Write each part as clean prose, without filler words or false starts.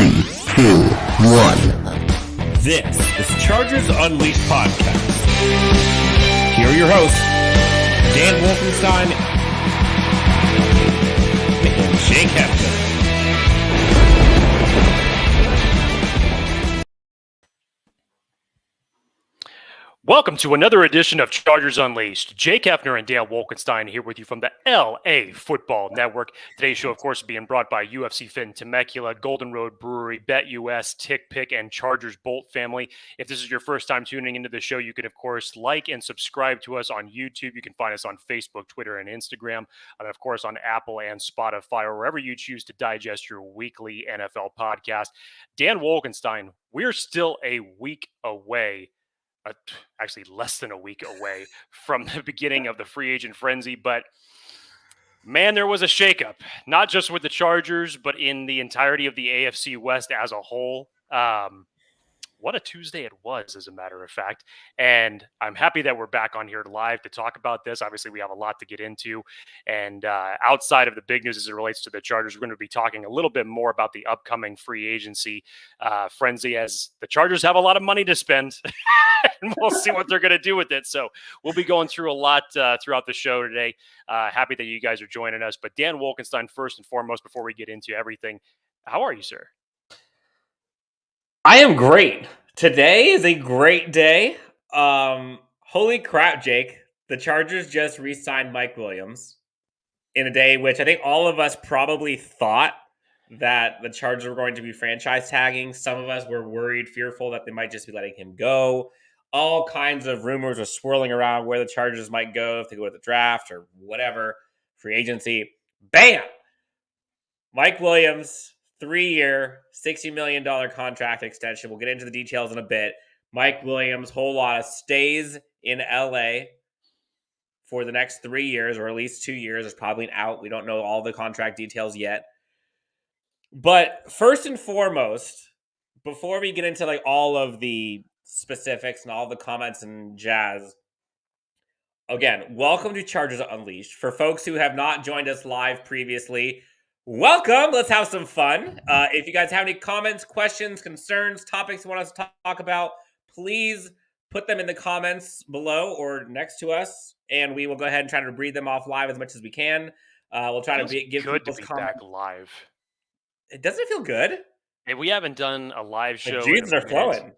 3, 2, 1. This is Chargers Unleashed Podcast. Here are your hosts, Dan Wolkenstein and Jake Hefner. Welcome to another edition of Chargers Unleashed. Jake Hefner and Dan Wolkenstein here with you from the LAFB Network. Today's show, of course, being brought by UFC Fit Temecula, Golden Road Brewery, BetUS, TickPick, and Chargers Bolt family. If this is your first time tuning into the show, you can, of course, like and subscribe to us on YouTube. You can find us on Facebook, Twitter, and Instagram, and, of course, on Apple and Spotify, or wherever you choose to digest your weekly NFL podcast. Dan Wolkenstein, we're still a week away. Actually less than a week away from the beginning of the free agent frenzy. But, man, there was a shakeup, not just with the Chargers, but in the entirety of the AFC West as a whole. What a Tuesday it was, as a matter of fact. And I'm happy that we're back on here live to talk about this. Obviously, we have a lot to get into. And outside of the big news as it relates to the Chargers, we're going to be talking a little bit more about the upcoming free agency frenzy, as the Chargers have a lot of money to spend. And we'll see what they're going to do with it. So we'll be going through a lot throughout the show today. Happy that you guys are joining us. But Dan Wolkenstein, first and foremost, before we get into everything, how are you, sir? I am great. Today is a great day. Holy crap, Jake. The Chargers just re-signed Mike Williams in a day which I think all of us probably thought that the Chargers were going to be franchise tagging. Some of us were worried, fearful that they might just be letting him go. All kinds of rumors are swirling around where the Chargers might go, if they go to the draft or whatever, free agency. Bam! Mike Williams, 3-year, $60 million contract extension. We'll get into the details in a bit. Mike Williams, whole lot, stays in LA for the next 3 years, or at least 2 years. There's probably an out. We don't know all the contract details yet. But first and foremost, before we get into like all of the specifics and all the comments and jazz, again, welcome to Chargers Unleashed. For folks who have not joined us live previously, welcome. Let's have some fun. If you guys have any comments, questions, concerns, topics you want us to talk about, please put them in the comments below or next to us, and we will go ahead and try to read them off live as much as we can. We'll try to give good to people's be comments. back live. It doesn't feel good. And we haven't done a live show. The juices are flowing.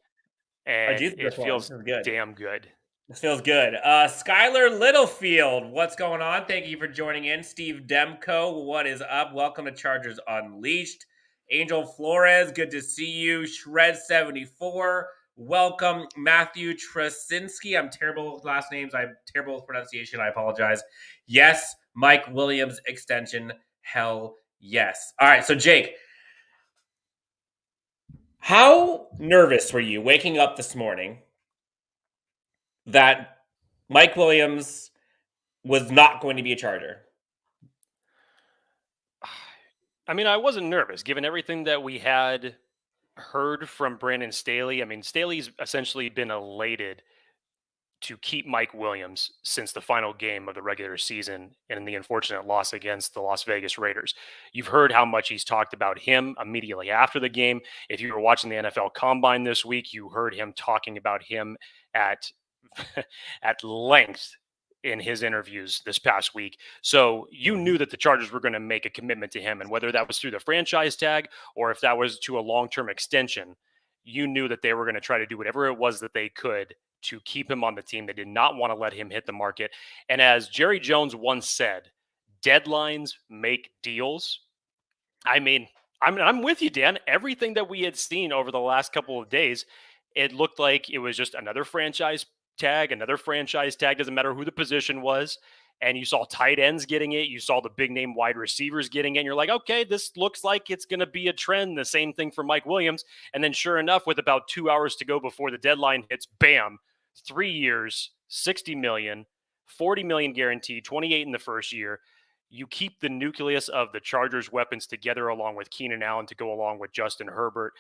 And it feels good. Damn good. This feels good. Skylar Littlefield, what's going on? Thank you for joining in. Steve Demko, what is up? Welcome to Chargers Unleashed. Angel Flores, good to see you. Shred74, welcome. Matthew Trasinski, I'm terrible with last names. I'm terrible with pronunciation. I apologize. Yes, Mike Williams extension. Hell yes. All right, so Jake, how nervous were you waking up this morning that Mike Williams was not going to be a Charger? I mean, I wasn't nervous, given everything that we had heard from Brandon Staley. I mean, Staley's essentially been elated to keep Mike Williams since the final game of the regular season and the unfortunate loss against the Las Vegas Raiders. You've heard how much he's talked about him immediately after the game. If you were watching the NFL Combine this week, you heard him talking about him at length in his interviews this past week. So you knew that the Chargers were going to make a commitment to him, and whether that was through the franchise tag or if that was to a long-term extension, you knew that they were going to try to do whatever it was that they could to keep him on the team. They did not want to let him hit the market. And as Jerry Jones once said, deadlines make deals. I mean, I'm with you, Dan. Everything that we had seen over the last couple of days, it looked like it was just another franchise tag. Doesn't matter who the position was. And you saw tight ends getting it. You saw the big name wide receivers getting it. And you're like, okay, this looks like it's going to be a trend. The same thing for Mike Williams. And then sure enough, with about 2 hours to go before the deadline hits, bam, 3 years, $60 million, $40 million guaranteed, 28 in the first year. You keep the nucleus of the Chargers weapons together along with Keenan Allen to go along with Justin Herbert.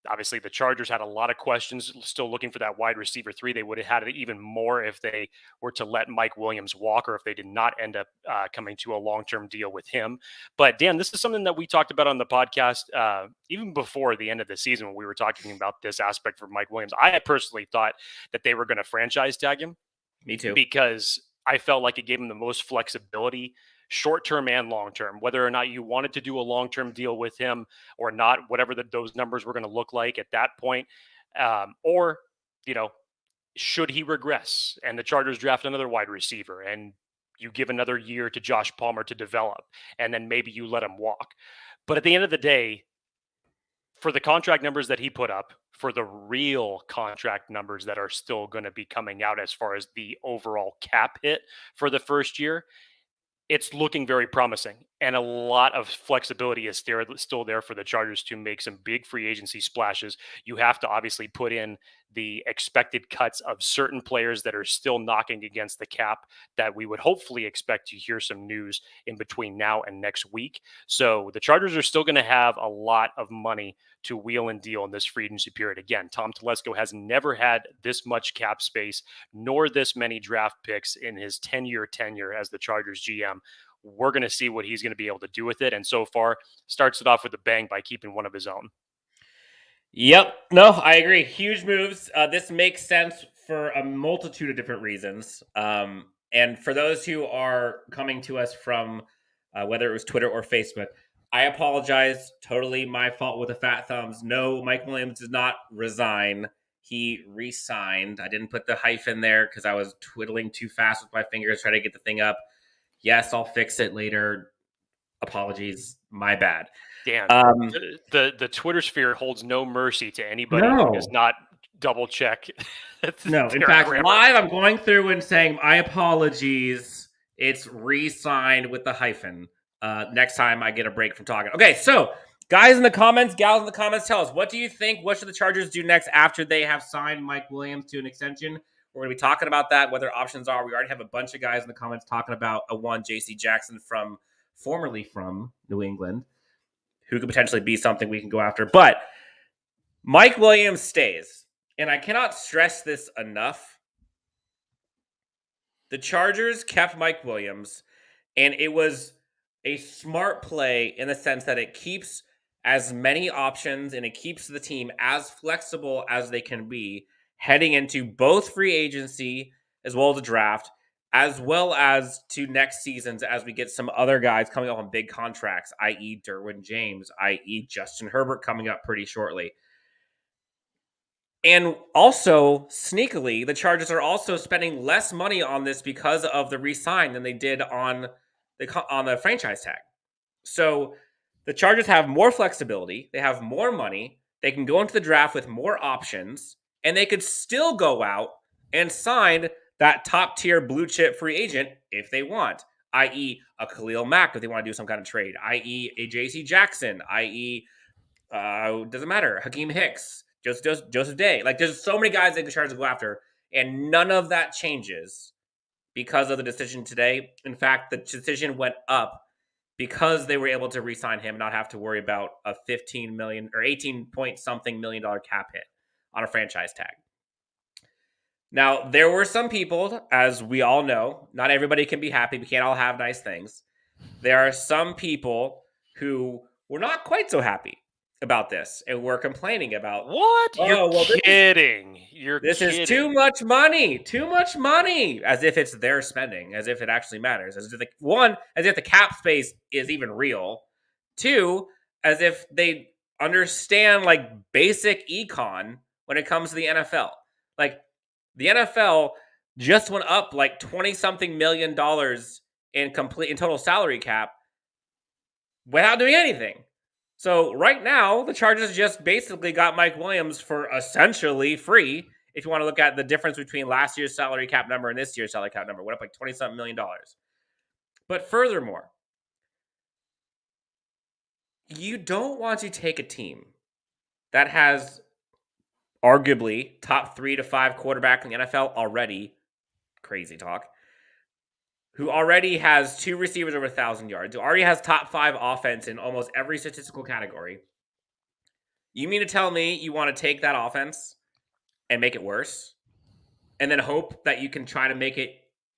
Obviously, the Chargers had a lot of questions, still looking for that wide receiver 3. They would have had it even more if they were to let Mike Williams walk, or if they did not end up coming to a long-term deal with him. But Dan, this is something that we talked about on the podcast even before the end of the season when we were talking about this aspect for Mike Williams. I had personally thought that they were going to franchise tag him. Me too. Because I felt like it gave him the most flexibility, short-term and long-term, whether or not you wanted to do a long-term deal with him or not, whatever those numbers were going to look like at that point. Or, should he regress and the Chargers draft another wide receiver and you give another year to Josh Palmer to develop, and then maybe you let him walk. But at the end of the day, for the contract numbers that he put up, for the real contract numbers that are still going to be coming out as far as the overall cap hit for the first year, it's looking very promising, and a lot of flexibility is still there for the Chargers to make some big free agency splashes. You have to obviously put in the expected cuts of certain players that are still knocking against the cap that we would hopefully expect to hear some news in between now and next week. So the Chargers are still going to have a lot of money to wheel and deal in this free agency period. Again, Tom Telesco has never had this much cap space nor this many draft picks in his 10-year tenure as the Chargers GM. We're going to see what he's going to be able to do with it. And so far, starts it off with a bang by keeping one of his own. Yep. No, I agree. Huge moves. This makes sense for a multitude of different reasons. And for those who are coming to us from whether it was Twitter or Facebook, I apologize. Totally my fault with the fat thumbs. No, Mike Williams did not resign. He re-signed. I didn't put the hyphen there because I was twiddling too fast with my fingers trying to get the thing up. Yes, I'll fix it later. Apologies. My bad. Dan, the Twitter sphere holds no mercy to anybody who does not double check. No, in fact, live I'm going through and saying my apologies. It's re-signed with the hyphen. Next time I get a break from talking. Okay, so guys in the comments, gals in the comments, tell us, what do you think? What should the Chargers do next after they have signed Mike Williams to an extension? We're going to be talking about that, what their options are. We already have a bunch of guys in the comments talking about J.C. Jackson formerly from New England, who could potentially be something we can go after. But Mike Williams stays. And I cannot stress this enough. The Chargers kept Mike Williams, and it was a smart play in the sense that it keeps as many options and it keeps the team as flexible as they can be heading into both free agency as well as the draft, as well as to next seasons as we get some other guys coming up on big contracts, i.e. Derwin James, i.e. Justin Herbert coming up pretty shortly. And also, sneakily, the Chargers are also spending less money on this because of the re-sign than they did on the franchise tag. So the Chargers have more flexibility. They have more money. They can go into the draft with more options, and they could still go out and sign that top-tier blue-chip free agent if they want, i.e. a Khalil Mack if they want to do some kind of trade, i.e. a J.C. Jackson, i.e. Doesn't matter, Hakeem Hicks, Joseph Day. Like, there's so many guys they can Chargers go after, and none of that changes because of the decision today. In fact, the decision went up because they were able to re-sign him and not have to worry about a $15 million or 18-point-something million cap hit on a franchise tag. Now, there were some people, as we all know, not everybody can be happy. We can't all have nice things. There are some people who were not quite so happy about this and were complaining about, what? You're kidding. This is too much money, as if it's their spending, as if it actually matters. As if the cap space is even real. Two, as if they understand like basic econ when it comes to the NFL. Like, the NFL just went up like $20-something million in total salary cap without doing anything. So right now, the Chargers just basically got Mike Williams for essentially free. If you want to look at the difference between last year's salary cap number and this year's salary cap number, went up like $20-something million. But furthermore, you don't want to take a team that has arguably top 3 to 5 quarterback in the NFL already, crazy talk, who already has 2 receivers over 1,000 yards, who already has top 5 offense in almost every statistical category. You mean to tell me you want to take that offense and make it worse, and then hope that you can try to make it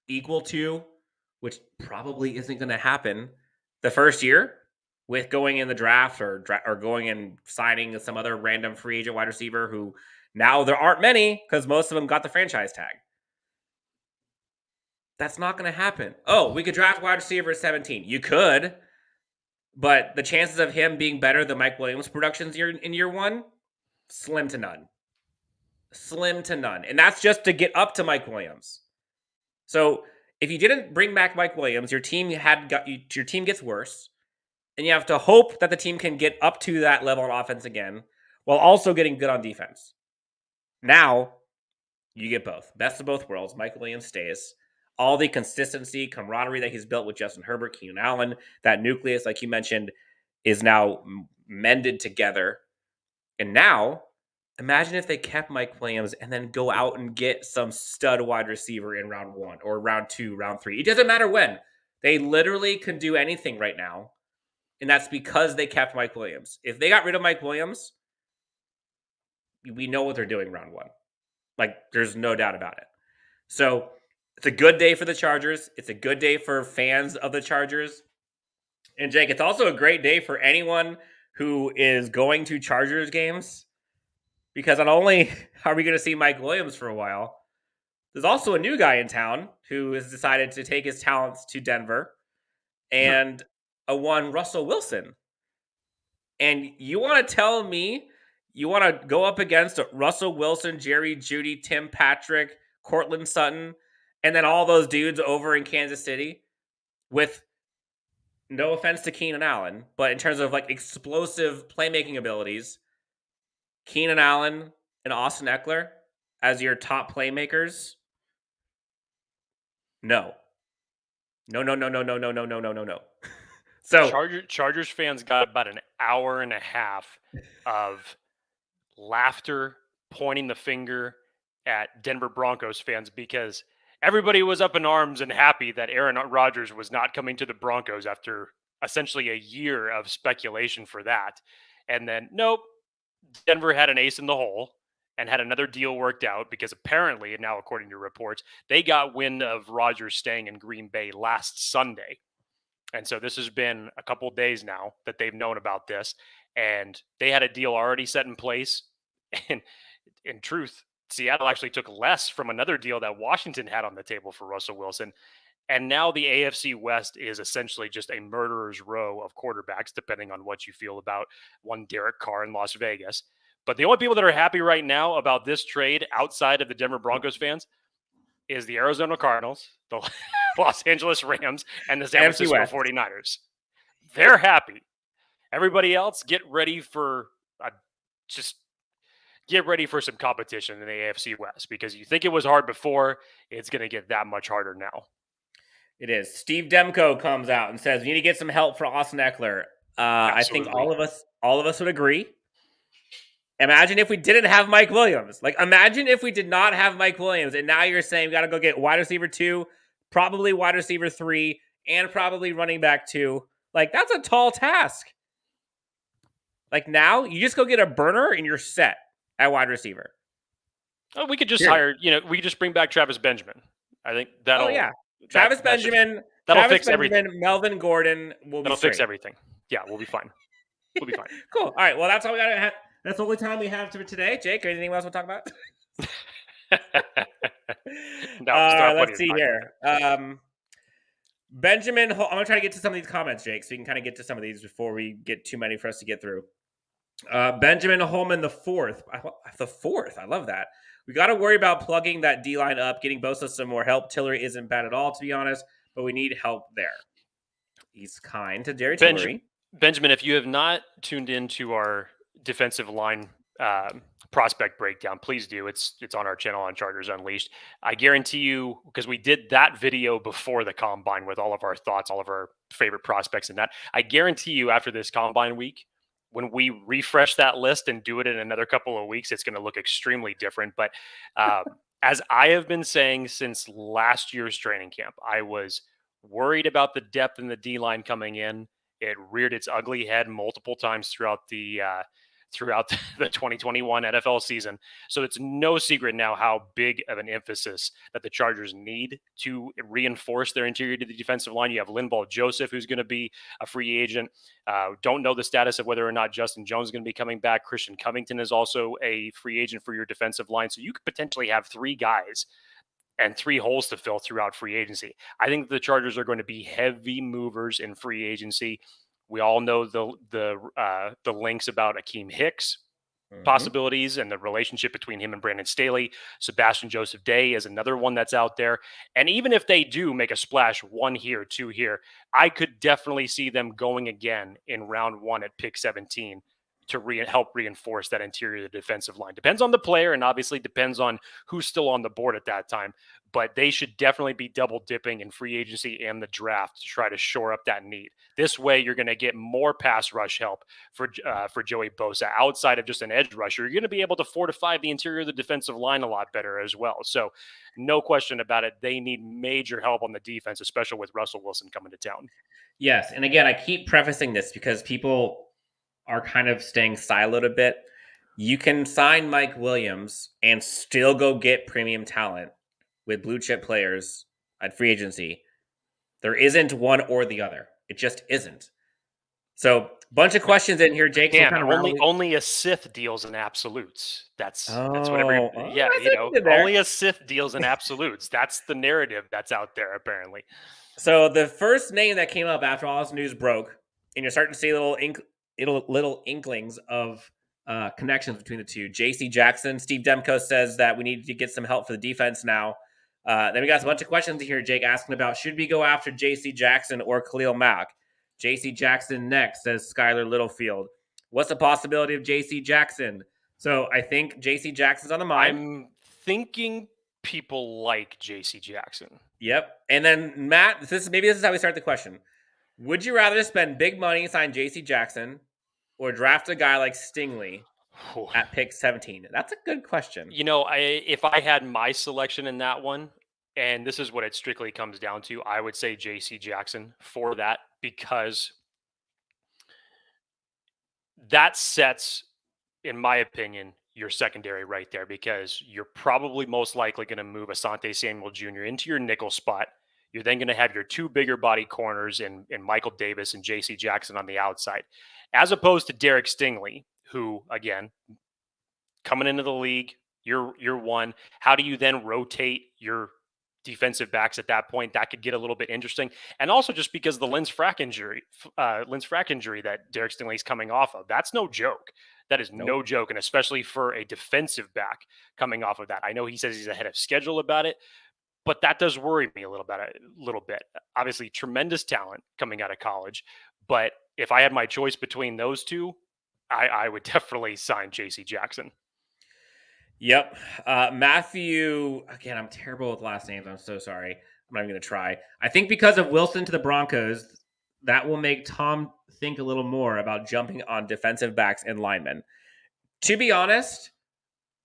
equal to, which probably isn't going to happen, the first year with going in the draft or going and signing some other random free agent wide receiver who now there aren't many because most of them got the franchise tag. That's not going to happen. Oh, we could draft wide receiver at 17. You could, but the chances of him being better than Mike Williams' productions in year one, slim to none. Slim to none. And that's just to get up to Mike Williams. So if you didn't bring back Mike Williams, your team gets worse. And you have to hope that the team can get up to that level on offense again while also getting good on defense. Now, you get both. Best of both worlds. Mike Williams stays. All the consistency, camaraderie that he's built with Justin Herbert, Keenan Allen, that nucleus, like you mentioned, is now mended together. And now, imagine if they kept Mike Williams and then go out and get some stud wide receiver in round 1 or round 2, round 3. It doesn't matter when. They literally can do anything right now. And that's because they kept Mike Williams. If they got rid of Mike Williams, we know what they're doing round 1. Like, there's no doubt about it. So, it's a good day for the Chargers. It's a good day for fans of the Chargers. And Jake, it's also a great day for anyone who is going to Chargers games, because not only are we going to see Mike Williams for a while, there's also a new guy in town who has decided to take his talents to Denver, and a one Russell Wilson. And you want to tell me you want to go up against Russell Wilson, Jerry Jeudy, Tim Patrick, Cortland Sutton, and then all those dudes over in Kansas City with, no offense to Keenan Allen, but in terms of like explosive playmaking abilities, Keenan Allen and Austin Eckler as your top playmakers? No. No. So Chargers fans got about an hour and a half of laughter, pointing the finger at Denver Broncos fans because everybody was up in arms and happy that Aaron Rodgers was not coming to the Broncos after essentially a year of speculation for that. And then, nope, Denver had an ace in the hole and had another deal worked out because apparently, and now according to reports, they got wind of Rodgers staying in Green Bay last Sunday. And so this has been a couple of days now that they've known about this, and they had a deal already set in place. And in truth, Seattle actually took less from another deal that Washington had on the table for Russell Wilson. And now the AFC West is essentially just a murderer's row of quarterbacks, depending on what you feel about one Derek Carr in Las Vegas. But the only people that are happy right now about this trade outside of the Denver Broncos fans is the Arizona Cardinals, the Los Angeles Rams, and the San Francisco 49ers. They're happy. Everybody else, get ready for some competition in the AFC West, because you think it was hard before, it's going to get that much harder now. It is. Steve Demko comes out and says, "We need to get some help for Austin Eckler." I think all of us would agree. Imagine if we didn't have Mike Williams. Like, imagine if we did not have Mike Williams, and now you're saying we got to go get wide receiver 2, probably wide receiver 3, and probably running back 2. Like, that's a tall task. Like, now you just go get a burner and you're set at wide receiver. Oh, we could just we could just bring back Travis Benjamin. I think that'll. Oh, yeah. Travis Benjamin, fix everything. Melvin Gordon will that'll fix everything. Yeah, we'll be fine. We'll be fine. Cool. All right. Well, that's all we got to have. That's the only time we have for today. Jake, anything else we'll talk about? Let's see here. Benjamin, I'm going to try to get to some of these comments, Jake, so we can kind of get to some of these before we get too many for us to get through. Benjamin Holman, the fourth. I love that. We got to worry about plugging that D-line up, getting Bosa some more help. Tillery isn't bad at all, to be honest, but we need help there. He's kind to Jerry Tillery. Benjamin, if you have not tuned into our defensive line prospect breakdown, please do. It's on our channel on Chargers Unleashed. I guarantee you, because we did that video before the combine with all of our thoughts, all of our favorite prospects and that, I guarantee you after this combine week, when we refresh that list and do it in another couple of weeks, it's going to look extremely different. But as I have been saying since last year's training camp, I was worried about the depth in the D-line coming in. It reared its ugly head multiple times throughout the throughout the 2021 NFL season. So it's no secret now how big of an emphasis that the Chargers need to reinforce their interior to the defensive line. You have Linval Joseph, who's going to be a free agent. Don't know the status of whether or not Justin Jones is going to be coming back. Christian Covington is also a free agent for your defensive line. So you could potentially have 3 guys and 3 holes to fill throughout free agency. I think the Chargers are going to be heavy movers in free agency. We all know the links about Akeem Hicks possibilities and the relationship between him and Brandon Staley. Sebastian Joseph Day is another one that's out there. And even if they do make a splash, 1 here, 2 here, I could definitely see them going again in round 1 at pick 17 to help reinforce that interior of the defensive line. Depends on the player and obviously depends on who's still on the board at that time. But they should definitely be double dipping in free agency and the draft to try to shore up that need. This way, you're going to get more pass rush help for Joey Bosa outside of just an edge rusher. You're going to be able to fortify the interior of the defensive line a lot better as well. So no question about it. They need major help on the defense, especially with Russell Wilson coming to town. Yes. And again, I keep prefacing this because people are kind of staying siloed a bit. You can sign Mike Williams and still go get premium talent with blue chip players at free agency. There isn't one or the other. It just isn't. So, bunch of questions in here, Jake. Yeah, only a Sith deals in absolutes. That's what only a Sith deals in absolutes. That's the narrative that's out there apparently. So the first name that came up after all this news broke, and you're starting to see little inklings of connections between the two. J.C. Jackson, Steve Demko says that we need to get some help for the defense now. Then we got a bunch of questions here, Jake, asking about should we go after J.C. Jackson or Khalil Mack? J.C. Jackson next, says Skylar Littlefield. What's the possibility of J.C. Jackson? So I think J.C. Jackson's on the mind. I'm thinking people like J.C. Jackson. Yep. And then Matt, this is how we start the question. Would you rather spend big money and sign J.C. Jackson or draft a guy like Stingley at pick 17? That's a good question. If I had my selection in that one, and this is what it strictly comes down to, I would say J.C. Jackson for that, because that sets, in my opinion, your secondary right there, because you're probably most likely going to move Asante Samuel Jr. into your nickel spot. You're then going to have your 2 bigger body corners in Michael Davis and J.C. Jackson on the outside, as opposed to Derek Stingley, who, again, coming into the league, you're one. How do you then rotate your defensive backs at that point? That could get a little bit interesting. And also just because the Linz Frack injury that Derek Stingley's coming off of, that's no joke. That is no joke, and especially for a defensive back coming off of that. I know he says he's ahead of schedule about it, but that does worry me a little bit. Obviously, tremendous talent coming out of college, but if I had my choice between those two, I would definitely sign J.C. Jackson. Yep. Matthew, again, I'm terrible with last names. I'm so sorry. I'm not even going to try. I think because of Wilson to the Broncos, that will make Tom think a little more about jumping on defensive backs and linemen. To be honest,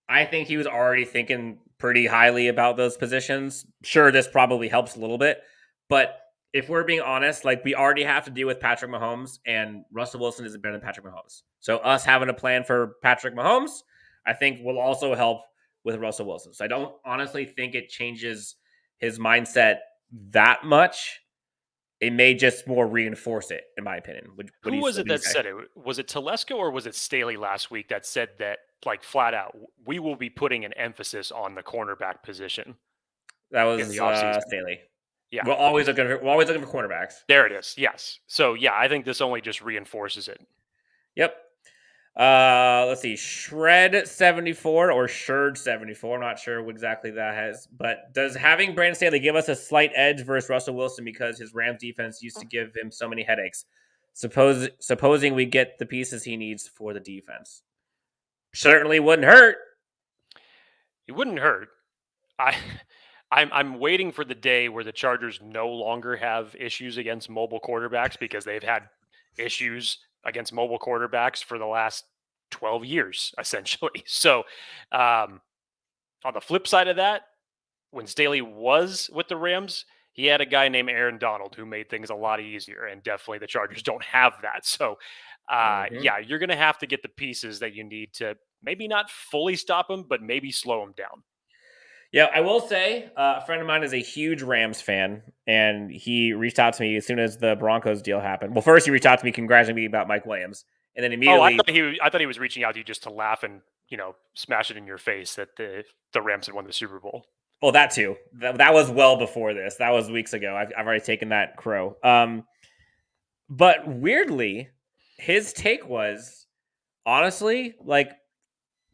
I think he was already thinking pretty highly about those positions. Sure, this probably helps a little bit, but if we're being honest, we already have to deal with Patrick Mahomes, and Russell Wilson isn't better than Patrick Mahomes. So us having a plan for Patrick Mahomes, I think, will also help with Russell Wilson. So I don't honestly think it changes his mindset that much. It may just more reinforce it, in my opinion. Who was it that said it? Was it Telesco or was it Staley last week that said that, flat out, we will be putting an emphasis on the cornerback position? That was Staley. Yeah, we're always looking for cornerbacks. There it is. Yes. So yeah, I think this only just reinforces it. Yep. Let's see. Shred 74 or Sherd 74. I'm not sure what exactly that has. But does having Brandon Staley give us a slight edge versus Russell Wilson because his Rams defense used to give him so many headaches? Supposing we get the pieces he needs for the defense. Certainly wouldn't hurt. It wouldn't hurt. I'm waiting for the day where the Chargers no longer have issues against mobile quarterbacks, because they've had issues against mobile quarterbacks for the last 12 years, essentially. So on the flip side of that, when Staley was with the Rams, He had a guy named Aaron Donald who made things a lot easier, and definitely the Chargers don't have that. So, yeah, you're going to have to get the pieces that you need to maybe not fully stop him, but maybe slow him down. Yeah, I will say a friend of mine is a huge Rams fan, and he reached out to me as soon as the Broncos deal happened. Well, first he reached out to me congratulating me about Mike Williams, and then immediately, I thought he was reaching out to you just to laugh and smash it in your face that the Rams had won the Super Bowl. well, that too. That was well before this. That was weeks ago. I've already taken that crow. But weirdly, his take was honestly like,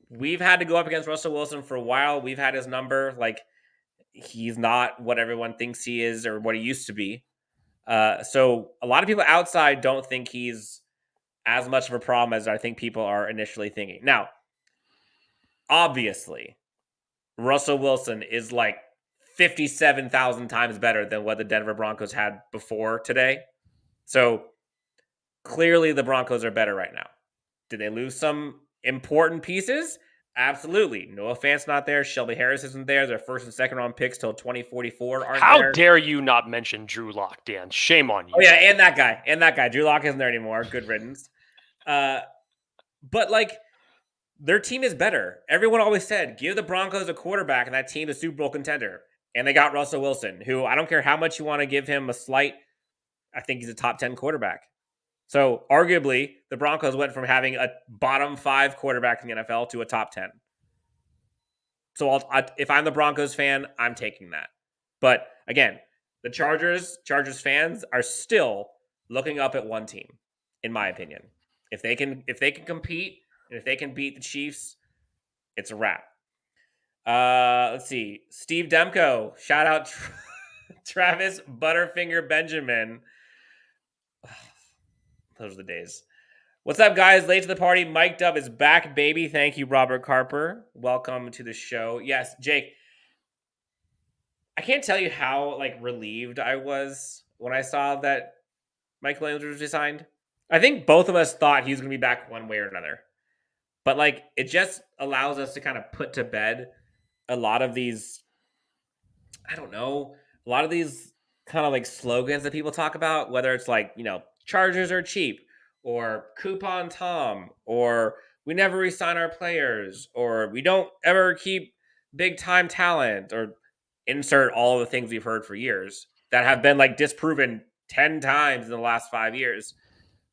we've had to go up against Russell Wilson for a while. We've had his number. Like, he's not what everyone thinks he is or what he used to be. So a lot of people outside don't think he's as much of a problem as I think people are initially thinking. Now, obviously, Russell Wilson is like 57,000 times better than what the Denver Broncos had before today. So clearly the Broncos are better right now. Did they lose some important pieces? Absolutely. Noah Fant's not there. Shelby Harris isn't there. Their first and second round picks till 2044 aren't there. How dare you not mention Drew Lock, Dan? Shame on you. Oh, yeah, and that guy. Drew Lock isn't there anymore. Good riddance. But, like, their team is better. Everyone always said, give the Broncos a quarterback and that team is a Super Bowl contender. And they got Russell Wilson, who I don't care how much you want to give him a slight, I think he's a top 10 quarterback. So arguably, the Broncos went from having a bottom 5 quarterback in the NFL to a top 10. So if I'm the Broncos fan, I'm taking that. But again, the Chargers fans are still looking up at one team, in my opinion. If they can compete and if they can beat the Chiefs, it's a wrap. Let's see. Steve Demko, shout out Travis Butterfinger Benjamin. Those are the days. What's up, guys? Late to the party. Mike Dub is back, baby. Thank you, Robert Carper. Welcome to the show. Yes, Jake. I can't tell you how relieved I was when I saw that Mike Williams was resigned. I think both of us thought he was going to be back one way or another. But it just allows us to kind of put to bed a lot of these, I don't know, a lot of these kind of slogans that people talk about, whether it's Chargers are cheap, or Coupon Tom, or we never resign our players, or we don't ever keep big time talent, or insert all the things we've heard for years that have been disproven 10 times in the last 5 years.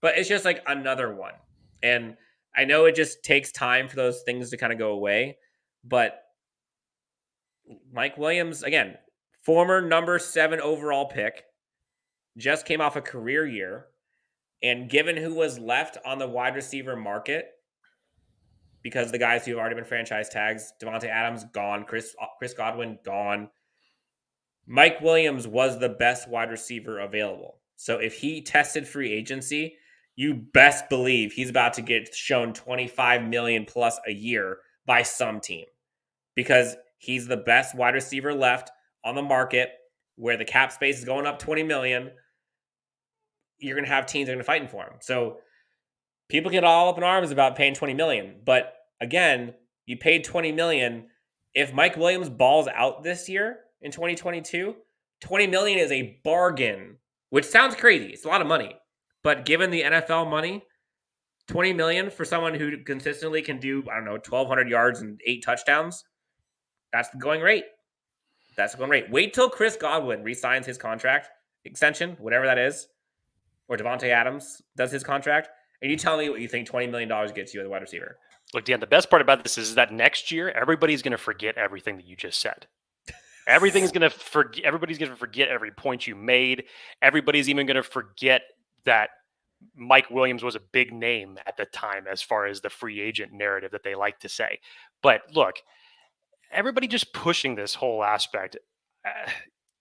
But it's just another one. And I know it just takes time for those things to kind of go away. But Mike Williams, again, former number 7 overall pick, just came off a career year. And given who was left on the wide receiver market, because the guys who have already been franchise tags, Devontae Adams gone, Chris Godwin gone, Mike Williams was the best wide receiver available. So if he tested free agency, you best believe he's about to get shown $25 million plus a year by some team, because he's the best wide receiver left on the market, where the cap space is going up $20 million. You're going to have teams that are going to fighting for him. So people get all up in arms about paying $20 million. But again, you paid $20 million. If Mike Williams balls out this year in 2022, $20 million is a bargain, which sounds crazy. It's a lot of money. But given the NFL money, $20 million for someone who consistently can do, 1,200 yards and 8 touchdowns, that's the going rate. That's the going rate. Wait till Chris Godwin re-signs his contract extension, whatever that is, or Devontae Adams does his contract, and you tell me what you think $20 million gets you as a wide receiver. Look, Dan, the best part about this is that next year, everybody's going to forget everything that you just said. Everybody's going to forget every point you made. Everybody's even going to forget that Mike Williams was a big name at the time as far as the free agent narrative that they like to say. But look, everybody just pushing this whole aspect.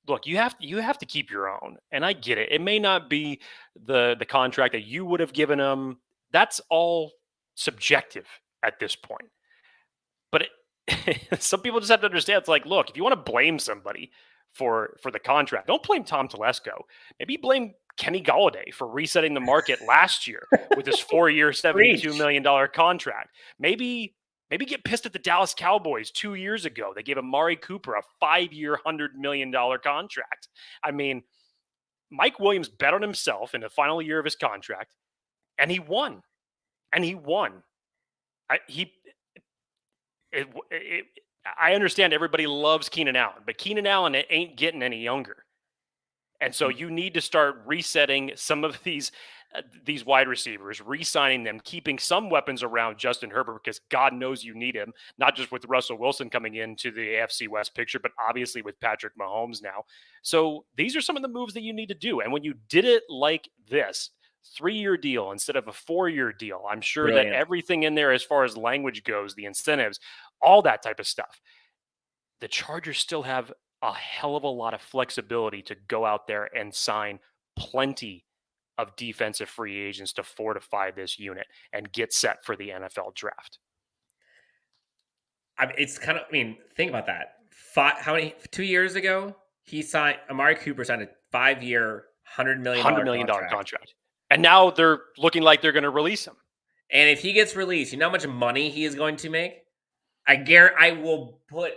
Look, you have to keep your own, and I get it. It may not be the contract that you would have given him. That's all subjective at this point. But some people just have to understand. It's look, if you want to blame somebody for the contract, don't blame Tom Telesco. Maybe blame Kenny Golladay for resetting the market last year with his 4-year, $72 million contract. Maybe Maybe get pissed at the Dallas Cowboys 2 years ago. They gave Amari Cooper a 5-year, $100 million contract. I mean, Mike Williams bet on himself in the final year of his contract, and he won. I understand everybody loves Keenan Allen, but Keenan Allen ain't getting any younger. And so you need to start resetting some of these wide receivers, re-signing them, keeping some weapons around Justin Herbert, because God knows you need him, not just with Russell Wilson coming into the AFC West picture, but obviously with Patrick Mahomes now. So these are some of the moves that you need to do. And when you did it like this, 3-year deal instead of a 4-year deal, I'm sure Brilliant. that everything in there as far as language goes, the incentives, all that type of stuff, the Chargers still have a hell of a lot of flexibility to go out there and sign plenty of defensive free agents to fortify this unit and get set for the NFL draft. Think about that. 2 years ago, Amari Cooper signed a 5-year, $100 million contract. And now they're looking like they're going to release him. And if he gets released, you know how much money he is going to make? I will put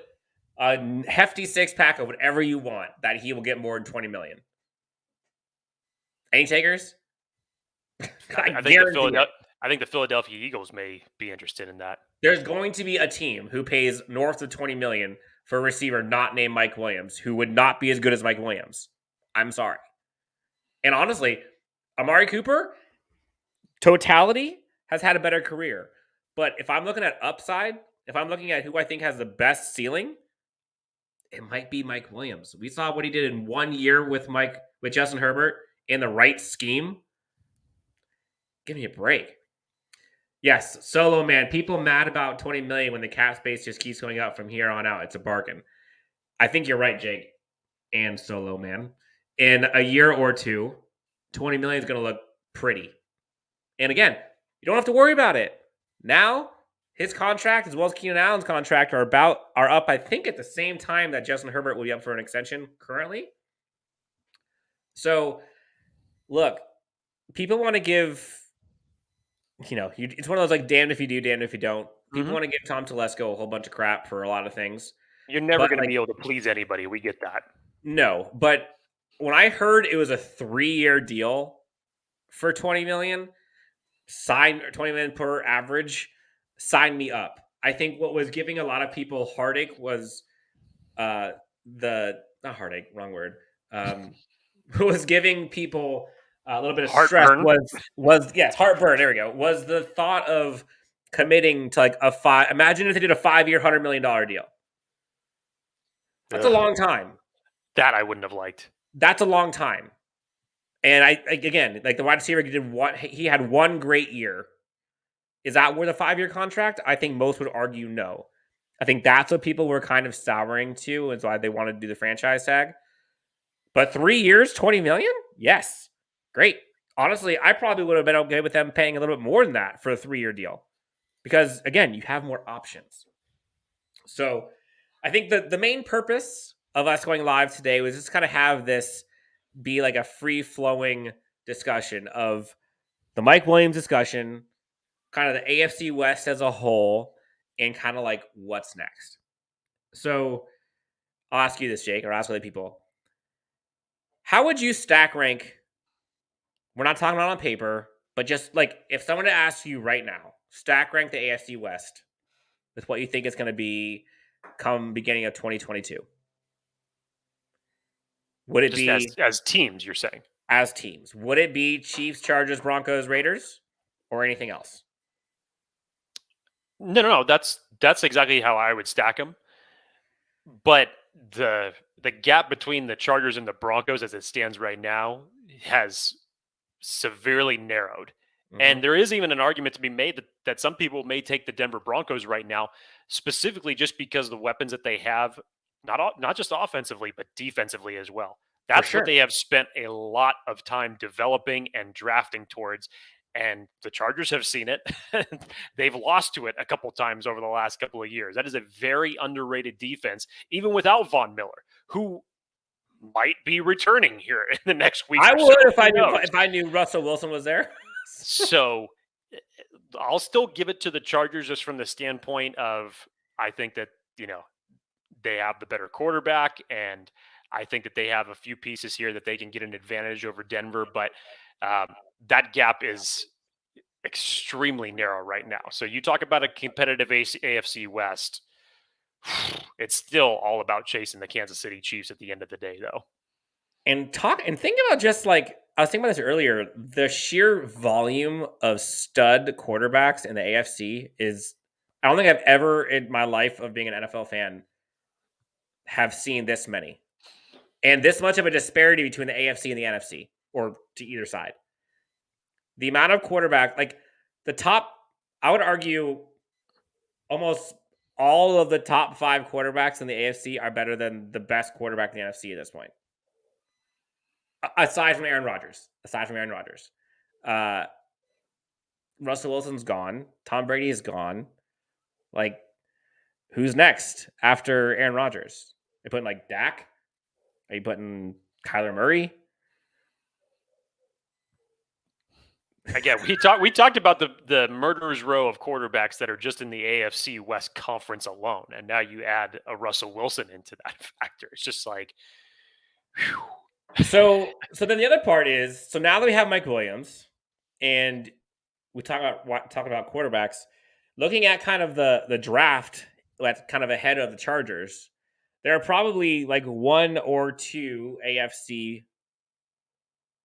a hefty 6-pack of whatever you want that he will get more than $20 million. Any takers? I think the Philadelphia Eagles may be interested in that. There's going to be a team who pays north of $20 million for a receiver not named Mike Williams, who would not be as good as Mike Williams. I'm sorry. And honestly, Amari Cooper, totality, has had a better career. But if I'm looking at upside, if I'm looking at who I think has the best ceiling, it might be Mike Williams. We saw what he did in 1 year with Justin Herbert in the right scheme. Give me a break. Yes, Solo Man. People mad about $20 million when the cap space just keeps going up from here on out. It's a bargain. I think you're right, Jake and Solo Man. In a year or two, $20 million is going to look pretty. And again, you don't have to worry about it. Now, his contract as well as Keenan Allen's contract are up, I think, at the same time that Justin Herbert will be up for an extension currently. So, look, people want to give, it's one of those like damned if you do, damned if you don't. People want to give Tom Telesco a whole bunch of crap for a lot of things. You're never going to be able to please anybody. We get that. No, but when I heard it was a 3-year deal for $20 million, $20 million per average, sign me up. I think what was giving a lot of people heartache was not heartache, wrong word. What was giving people a little bit of heartburn. Stress was heartburn. There we go. Was the thought of committing to imagine if they did a 5-year, $100 million deal. That's a long time. That I wouldn't have liked. That's a long time. And again, the wide receiver he had one great year. Is that worth a 5-year contract? I think most would argue no. I think that's what people were kind of souring to, and why they wanted to do the franchise tag. But 3 years, $20 million? Yes. Great. Honestly, I probably would have been okay with them paying a little bit more than that for a 3-year deal. Because, again, you have more options. So, I think the main purpose of us going live today was just kind of have this be like a free-flowing discussion of the Mike Williams discussion, kind of the AFC West as a whole, and kind of like what's next. So, I'll ask you this, Jake, or ask other people. How would you stack rank? We're not talking about on paper, but just if someone asked you right now, stack rank the AFC West with what you think it's going to be come beginning of 2022. Would it just be as teams? You're saying as teams? Would it be Chiefs, Chargers, Broncos, Raiders, or anything else? No. That's exactly how I would stack them. But the gap between the Chargers and the Broncos as it stands right now has severely narrowed. Mm-hmm. And there is even an argument to be made that some people may take the Denver Broncos right now, specifically just because of the weapons that they have, not just offensively, but defensively as well. That's what they have spent a lot of time developing and drafting towards. And the Chargers have seen it. They've lost to it a couple times over the last couple of years. That is a very underrated defense, even without Von Miller, who might be returning here in the next week. I would if I knew Russell Wilson was there. So I'll still give it to the Chargers just from the standpoint of I think that, they have the better quarterback, and I think that they have a few pieces here that they can get an advantage over Denver, but that gap is extremely narrow right now. So you talk about a competitive AFC West, it's still all about chasing the Kansas City Chiefs at the end of the day, though. And think about just like I was thinking about this earlier. The sheer volume of stud quarterbacks in the AFC is I don't think I've ever in my life of being an NFL fan have seen this many. And this much of a disparity between the AFC and the NFC, or to either side. The amount of quarterback, like the top, I would argue almost all of the top 5 quarterbacks in the AFC are better than the best quarterback in the NFC at this point. Aside from Aaron Rodgers. Russell Wilson's gone. Tom Brady is gone. Like, who's next after Aaron Rodgers? Are you putting like Dak? Are you putting Kyler Murray? Again, we talked about the murderer's row of quarterbacks that are just in the AFC West Conference alone, and now you add a Russell Wilson into that factor. It's just like, whew. So then the other part is, so now that we have Mike Williams, and we talk about quarterbacks, looking at kind of the draft that's kind of ahead of the Chargers, there are probably like one or two AFC.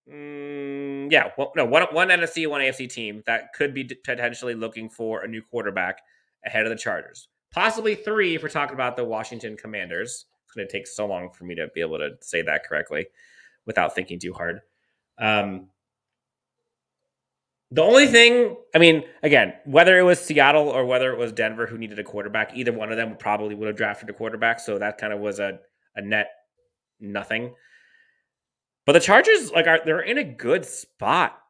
One NFC, one AFC team that could be potentially looking for a new quarterback ahead of the Chargers. Possibly 3 if we're talking about the Washington Commanders. It's going to take so long for me to be able to say that correctly without thinking too hard. The only thing, I mean, again, whether it was Seattle or whether it was Denver who needed a quarterback, either one of them probably would have drafted a quarterback. So that kind of was a net nothing. But the Chargers, they're in a good spot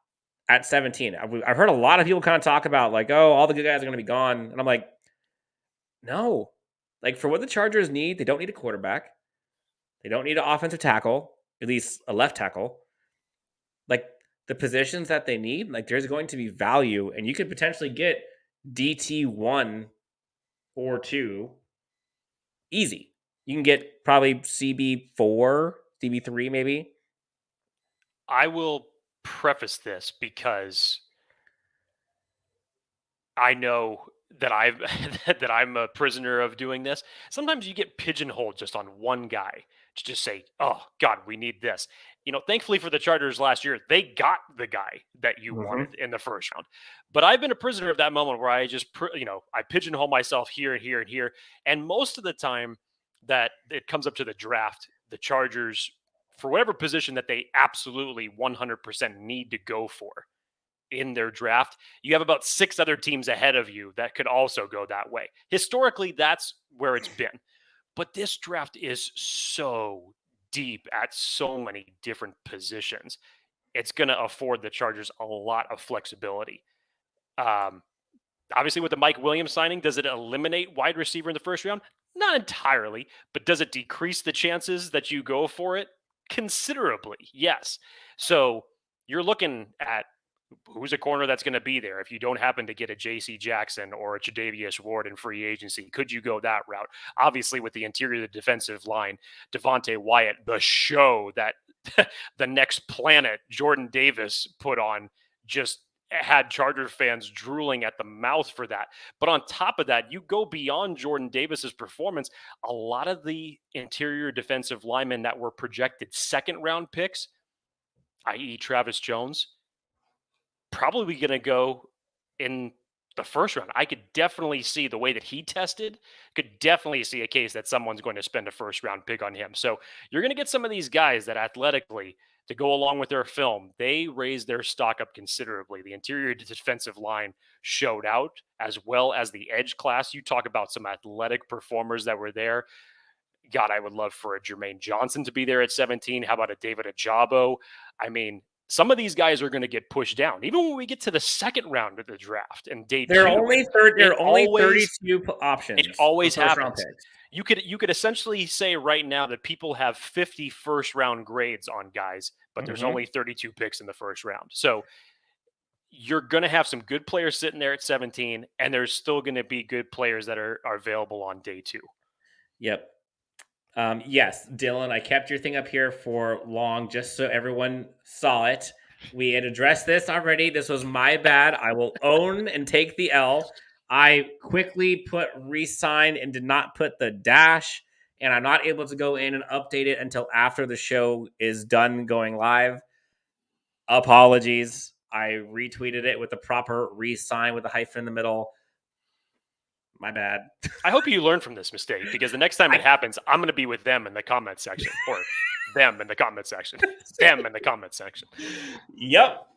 at 17. I've heard a lot of people kind of talk about all the good guys are going to be gone. And I'm like, no. Like, for what the Chargers need, they don't need a quarterback. They don't need an offensive tackle, at least a left tackle. Like, the positions that they need, there's going to be value. And you could potentially get DT1 or 2 easy. You can get probably CB4, CB3 maybe. I will preface this because I know that I'm a prisoner of doing this. Sometimes you get pigeonholed just on one guy to just say, "Oh God, we need this." Thankfully for the Chargers last year, they got the guy that you wanted in the first round. But I've been a prisoner of that moment where I just, I pigeonhole myself here and here and here, and most of the time that it comes up to the draft, the Chargers, for whatever position that they absolutely 100% need to go for in their draft, you have about 6 other teams ahead of you that could also go that way. Historically, that's where it's been. But this draft is so deep at so many different positions. It's going to afford the Chargers a lot of flexibility. Obviously, with the Mike Williams signing, does it eliminate wide receiver in the first round? Not entirely, but does it decrease the chances that you go for it? Considerably, yes. So you're looking at who's a corner that's going to be there if you don't happen to get a J.C. Jackson or a Tre'Davious Ward in free agency. Could you go that route? Obviously, with the interior of the defensive line, Devontae Wyatt, the show that the next planet Jordan Davis put on, just had Charger fans drooling at the mouth for that. But on top of that, you go beyond Jordan Davis's performance. A lot of the interior defensive linemen that were projected second-round picks, i.e. Travis Jones, probably going to go in the first round. I could definitely see the way that he tested, could definitely see a case that someone's going to spend a first-round pick on him. So you're going to get some of these guys that athletically, to go along with their film, they raised their stock up considerably. The interior defensive line showed out, as well as the edge class. You talk about some athletic performers that were there. God, I would love for a Jermaine Johnson to be there at 17. How about a David Ajabo? I mean, some of these guys are going to get pushed down, even when we get to the second round of the draft and day There two. are only 32 options. It always happens. You could essentially say right now that people have 50 first round grades on guys, but there's only 32 picks in the first round. So you're going to have some good players sitting there at 17, and there's still going to be good players that are available on day 2. Yep. Yes, Dylan, I kept your thing up here for long just so everyone saw it. We had addressed this already. This was my bad. I will own and take the L. I quickly put re-sign and did not put the dash, and I'm not able to go in and update it until after the show is done going live. Apologies. I retweeted it with the proper re-sign with the hyphen in the middle. My bad. I hope you learn from this mistake, because the next time it happens, I'm going to be with them in the comment section, or them in the comment section, them in the comment section. Yep.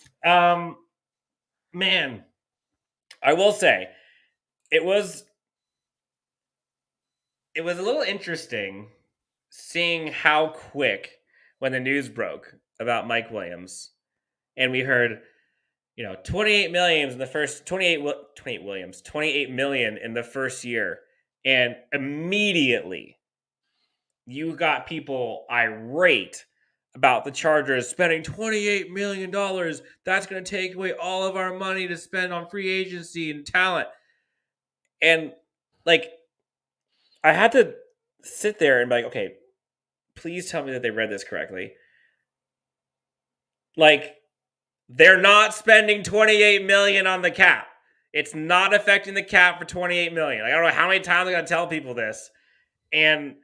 Man, I will say it was a little interesting seeing how quick when the news broke about Mike Williams, and we heard, 28 million in the first 28 million in the first year, and immediately you got people irate about the Chargers spending $28 million. That's going to take away all of our money to spend on free agency and talent. And, I had to sit there and be like, okay, please tell me that they read this correctly. They're not spending $28 million on the cap. It's not affecting the cap for $28 million. I don't know how many times I got to tell people this. And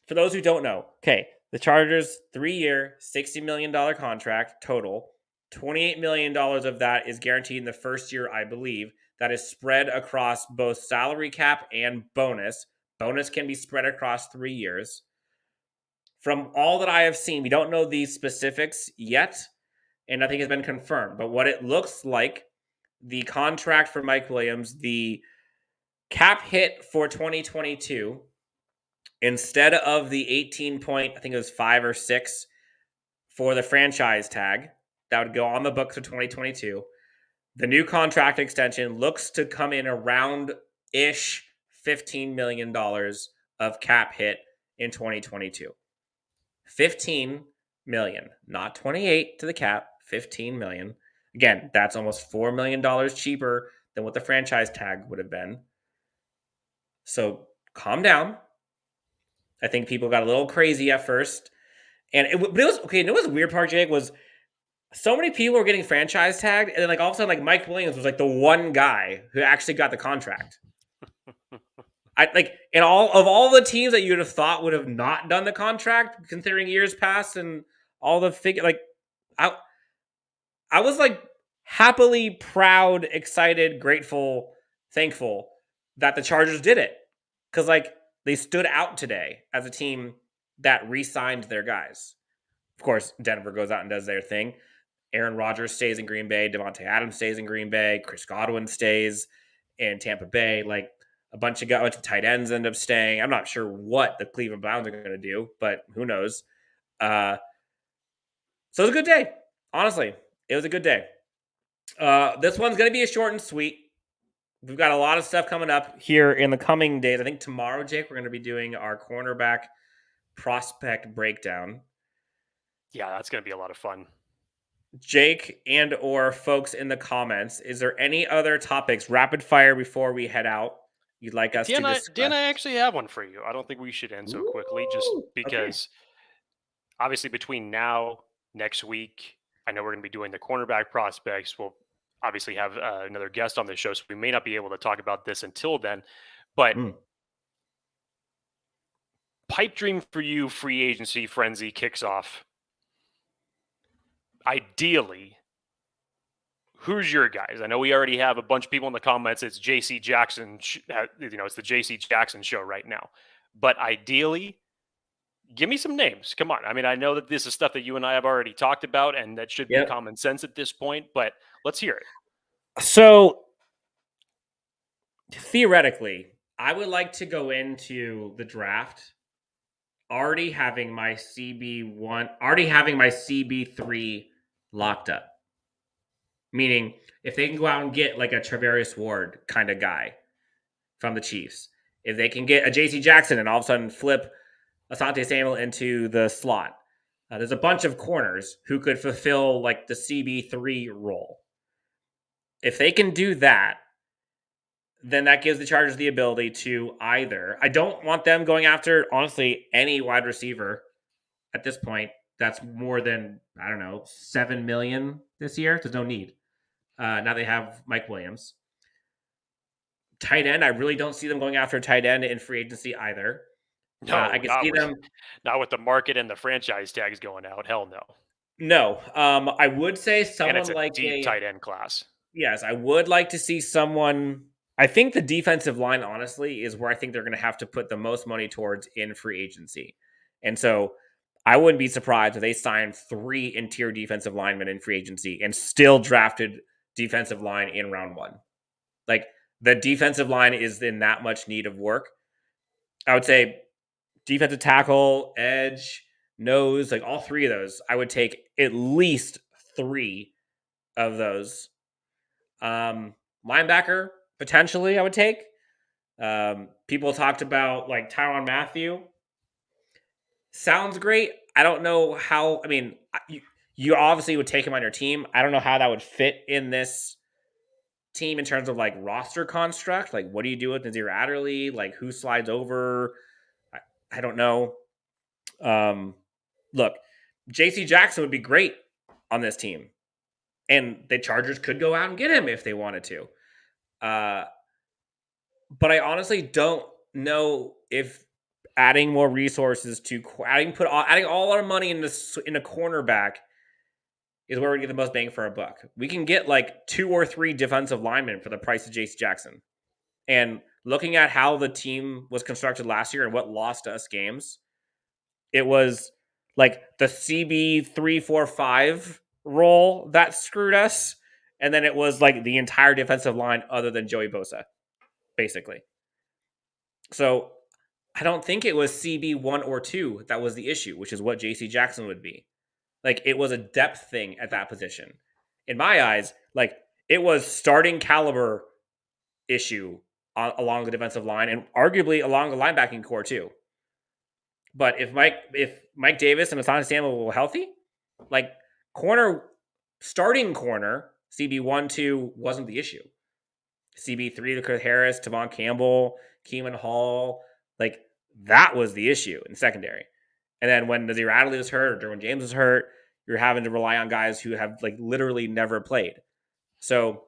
for those who don't know, okay, the Chargers 3-year, $60 million contract total. $28 million of that is guaranteed in the first year, I believe. That is spread across both salary cap and bonus. Bonus can be spread across 3 years. From all that I have seen, we don't know these specifics yet, and nothing has been confirmed. But what it looks like, the contract for Mike Williams, the cap hit for 2022, instead of the 18 point, I think it was 5 or 6 for the franchise tag, that would go on the books for 2022. The new contract extension looks to come in around-ish $15 million of cap hit in 2022. 15 million, not 28 to the cap, 15 million. Again, that's almost $4 million cheaper than what the franchise tag would have been. So calm down. I think people got a little crazy at first. And it was okay. You know what's the weird part, Jake, was so many people were getting franchise tagged, and then all of a sudden, Mike Williams was the one guy who actually got the contract. In all the teams that you'd have thought would have not done the contract, considering years past and all the I was happily proud, excited, grateful, thankful that the Chargers did it, because they stood out today as a team that re-signed their guys. Of course, Denver goes out and does their thing. Aaron Rodgers stays in Green Bay. Devontae Adams stays in Green Bay. Chris Godwin stays in Tampa Bay. A bunch of tight ends end up staying. I'm not sure what the Cleveland Browns are going to do, but who knows? So it was a good day. Honestly, it was a good day. This one's going to be a short and sweet. We've got a lot of stuff coming up here in the coming days. I think tomorrow, Jake, we're going to be doing our cornerback prospect breakdown. Yeah, that's going to be a lot of fun. Jake and or folks in the comments, is there any other topics, rapid fire, before we head out, you'd like us to discuss? Dan, I actually have one for you. I don't think we should end so quickly, just because obviously between now, next week, I know we're going to be doing the cornerback prospects. We'll obviously have another guest on the show, so we may not be able to talk about this until then. But pipe dream for you, free agency frenzy kicks off. Ideally, who's your guys? I know we already have a bunch of people in the comments. It's JC Jackson. It's the JC Jackson show right now. But ideally, give me some names. Come on. I mean, I know that this is stuff that you and I have already talked about, and that should be common sense at this point, but let's hear it. So, theoretically, I would like to go into the draft already having my CB3 locked up. Meaning, if they can go out and get a Travarius Ward kind of guy from the Chiefs, if they can get a JC Jackson and all of a sudden flip Asante Samuel into the slot, there's a bunch of corners who could fulfill the CB3 role. if they can do that, then that gives the Chargers the ability to either. I don't want them going after, honestly, any wide receiver at this point that's more than, I don't know, $7 million this year. There's no need. Now they have Mike Williams. Tight end, I really don't see them going after a tight end in free agency either. No, I can see them. not with the market and the franchise tags going out. Hell no. No, I would say And someone it's a like deep tight end class. Yes, I would like to see someone. I think the defensive line, honestly, is where I think they're going to have to put the most money towards in free agency. And so I wouldn't be surprised if they signed 3 interior defensive linemen in free agency and still drafted defensive line in round 1. Like, the defensive line is in that much need of work. I would say defensive tackle, edge, nose, like all 3 of those, I would take at least 3 of those. Linebacker, potentially, I would take. People talked about like Tyrann Mathieu. Sounds great. I don't know how. I mean, you obviously would take him on your team. I don't know how that would fit in this team in terms of like roster construct. Like, what do you do with Nazir Adderley? Like, who slides over? I don't know. Look, JC Jackson would be great on this team. And the Chargers could go out and get him if they wanted to. But I honestly don't know if adding more resources to adding all our money in a cornerback is where we get the most bang for our buck. We can get like 2 or 3 defensive linemen for the price of JC Jackson. And looking at how the team was constructed last year and what lost us games, it was like the CB 3-4-5 role that screwed us, and then it was like the entire defensive line other than Joey Bosa, basically. So I don't think it was CB 1 or 2 that was the issue, which is what JC Jackson would be. Like, it was a depth thing at that position. In my eyes, like, it was starting caliber issue along the defensive line and arguably along the linebacking core too. But if Mike Davis and Asante Samuel were healthy, like, starting corner, CB 1-2 wasn't the issue. CB 3, Chris Harris, Tavon Campbell, Keeman Hall, like, that was the issue in secondary. And then when Nazir Adderley was hurt or Derwin James was hurt, you're having to rely on guys who have like literally never played. So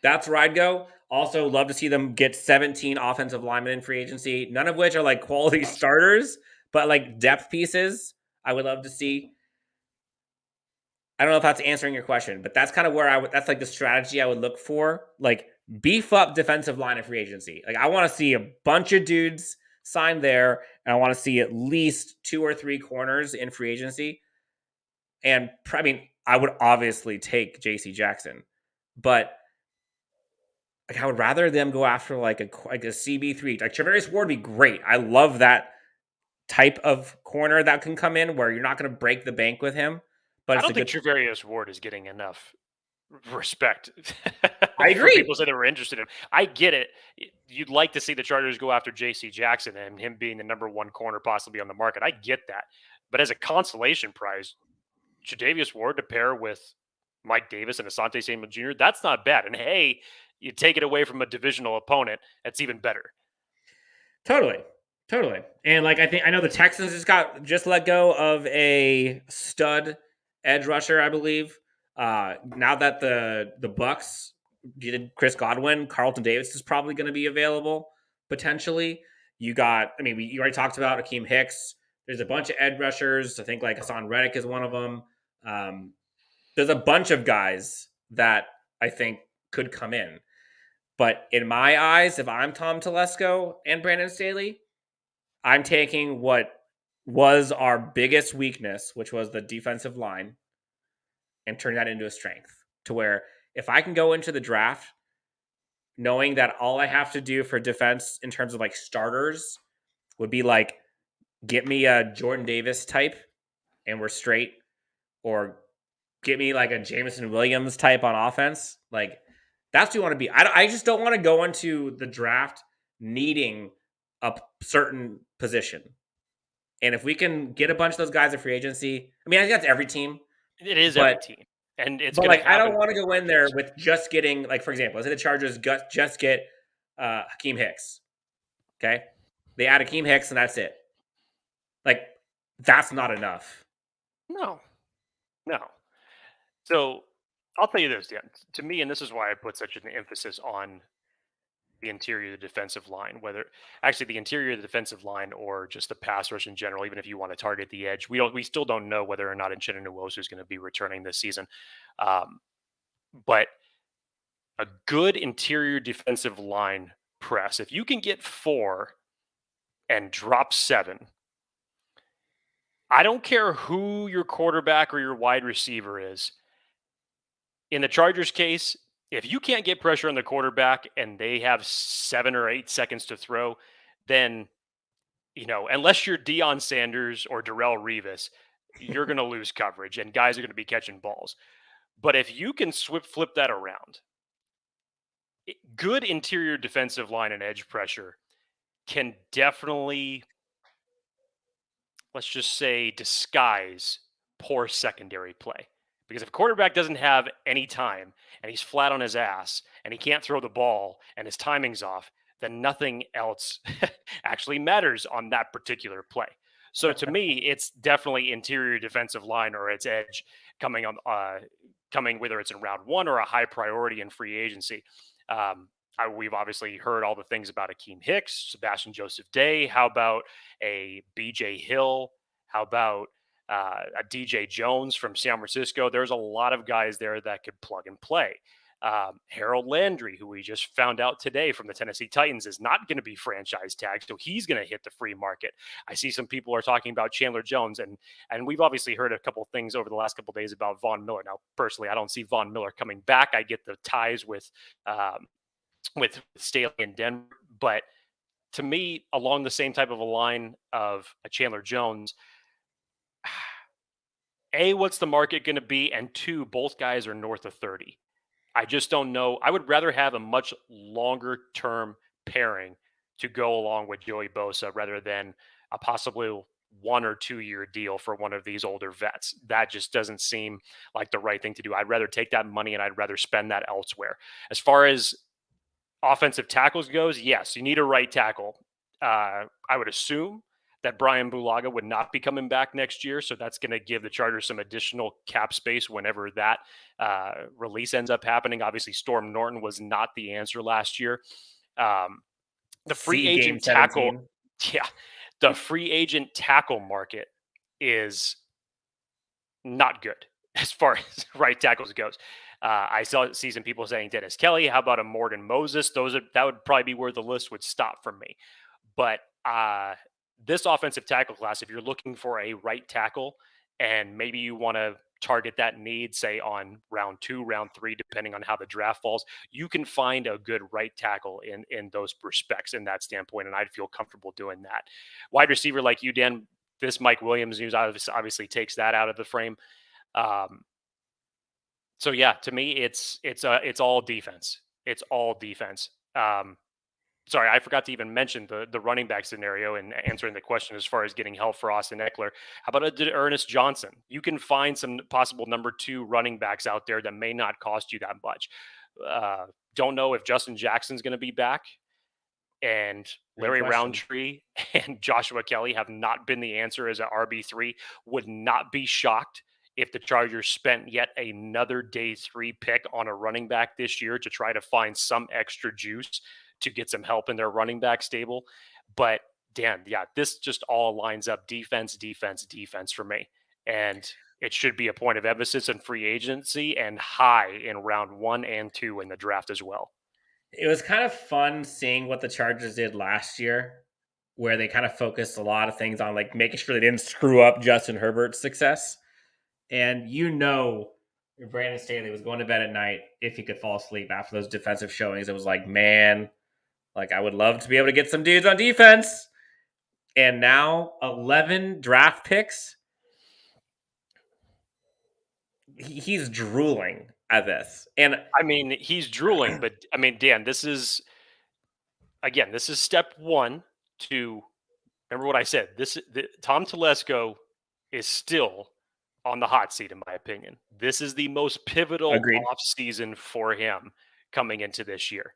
that's where I'd go. Also, love to see them get 17 offensive linemen in free agency, none of which are like quality starters, but like depth pieces. I would love to see. I don't know if that's answering your question, but that's kind of where that's like the strategy I would look for. Like, beef up defensive line in free agency. Like, I want to see a bunch of dudes sign there, and I want to see at least 2 or 3 corners in free agency. And I mean, I would obviously take JC Jackson, but like, I would rather them go after like a CB3. Like, Travarius Ward would be great. I love that type of corner that can come in where you're not going to break the bank with him. But I don't think Travarius Ward is getting enough respect. I agree. People say they were interested in him. I get it. You'd like to see the Chargers go after JC Jackson and him being the number 1 corner possibly on the market. I get that. But as a consolation prize, Tre'Davious Ward to pair with Mike Davis and Asante Samuel Jr., that's not bad. And hey, you take it away from a divisional opponent, that's even better. Totally. And like, I know the Texans just let go of a stud edge rusher, I believe. Now that the Bucks did Chris Godwin, Carlton Davis is probably going to be available potentially. You already talked about Akeem Hicks. There's a bunch of edge rushers. I think like Hassan Reddick is one of them. There's a bunch of guys that I think could come in. But in my eyes, if I'm Tom Telesco and Brandon Staley, I'm taking what was our biggest weakness, which was the defensive line, and turn that into a strength, to where if I can go into the draft knowing that all I have to do for defense in terms of like starters would be like, get me a Jordan Davis type and we're straight, or get me like a Jameson Williams type on offense. Like, that's what you want to be. I just don't want to go into the draft needing a certain position. And if we can get a bunch of those guys in free agency, I mean, I think that's every team. It is every team. And it's But going to like, I happen. don't want to go in there with just getting, like, for example, let's say the Chargers just get Hakeem Hicks. Okay, they add Hakeem Hicks and that's it. Like, that's not enough. No. So I'll tell you this, Dan. To me, and this is why I put such an emphasis on the interior of the defensive line, whether actually the interior of the defensive line or just the pass rush in general, even if you want to target the edge. We still don't know whether or not Uchenna Nwosu is going to be returning this season. But a good interior defensive line press, if you can get 4 and drop 7, I don't care who your quarterback or your wide receiver is. In the Chargers case, if you can't get pressure on the quarterback and they have 7 or 8 seconds to throw, then, unless you're Deion Sanders or Darrelle Revis, you're going to lose coverage and guys are going to be catching balls. But if you can flip that around, good interior defensive line and edge pressure can definitely, let's just say, disguise poor secondary play. Because if a quarterback doesn't have any time and he's flat on his ass and he can't throw the ball and his timing's off, then nothing else actually matters on that particular play. So to me, it's definitely interior defensive line or its edge coming whether it's in round 1 or a high priority in free agency. We've obviously heard all the things about Akeem Hicks, Sebastian Joseph Day. How about a BJ Hill? How about a DJ Jones from San Francisco? There's a lot of guys there that could plug and play. Harold Landry, who we just found out today from the Tennessee Titans, is not going to be franchise tagged, so he's going to hit the free market. I see some people are talking about Chandler Jones, and we've obviously heard a couple of things over the last couple of days about Von Miller. Now, personally, I don't see Von Miller coming back. I get the ties with Staley and Denver, but to me, along the same type of a line of a Chandler Jones, A, what's the market going to be? And 2, both guys are north of 30. I just don't know. I would rather have a much longer term pairing to go along with Joey Bosa rather than a possible 1 or 2 year deal for one of these older vets. That just doesn't seem like the right thing to do. I'd rather take that money and I'd rather spend that elsewhere. As far as offensive tackles goes, yes, you need a right tackle. I would assume that Brian Bulaga would not be coming back next year, so that's going to give the Chargers some additional cap space whenever that release ends up happening. Obviously, Storm Norton was not the answer last year. The free agent tackle, the free agent tackle market is not good as far as right tackles goes. I see some people saying Dennis Kelly. How about a Morgan Moses? That would probably be where the list would stop for me. But this offensive tackle class, if you're looking for a right tackle and maybe you want to target that need, say on round 2, round 3, depending on how the draft falls, you can find a good right tackle in those respects in that standpoint. And I'd feel comfortable doing that. Wide receiver like you, Dan, this Mike Williams news obviously takes that out of the frame. So yeah, to me, it's all defense. It's all defense. Sorry, I forgot to even mention the running back scenario and answering the question as far as getting help for Austin Eckler. How about Ernest Johnson? You can find some possible number 2 running backs out there that may not cost you that much. Don't know if Justin Jackson's going to be back. And Larry Roundtree and Joshua Kelly have not been the answer as an RB3. Would not be shocked if the Chargers spent yet another day 3 pick on a running back this year to try to find some extra juice to get some help in their running back stable. But Dan, yeah, this just all lines up defense for me. And it should be a point of emphasis in free agency and high in round 1 and 2 in the draft as well. It was kind of fun seeing what the Chargers did last year, where they kind of focused a lot of things on like making sure they didn't screw up Justin Herbert's success. And Brandon Staley was going to bed at night if he could fall asleep after those defensive showings. It was like, man, like I would love to be able to get some dudes on defense. And now 11 draft picks. He's drooling at this. And I mean, he's drooling, but I mean, Dan, this is step 1 to remember what I said. Tom Telesco is still on the hot seat, in my opinion. This is the most pivotal Agreed. offseason for him coming into this year.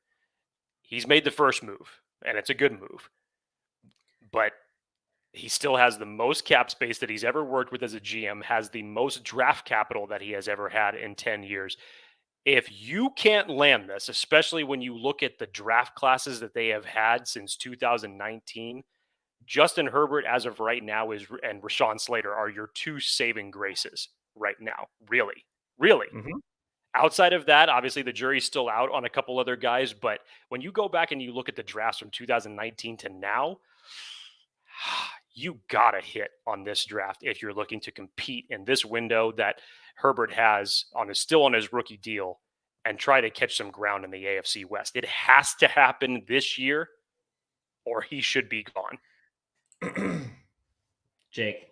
He's made the first move, and it's a good move. But he still has the most cap space that he's ever worked with as a GM, has the most draft capital that he has ever had in 10 years. If you can't land this, especially when you look at the draft classes that they have had since 2019, Justin Herbert, as of right now, and Rashawn Slater are your two saving graces right now. Really. Mm-hmm. Outside of that, obviously the jury's still out on a couple other guys, but when you go back and you look at the drafts from 2019 to now, you gotta hit on this draft if you're looking to compete in this window that Herbert has still on his rookie deal and try to catch some ground in the AFC West. It has to happen this year or he should be gone. Jake,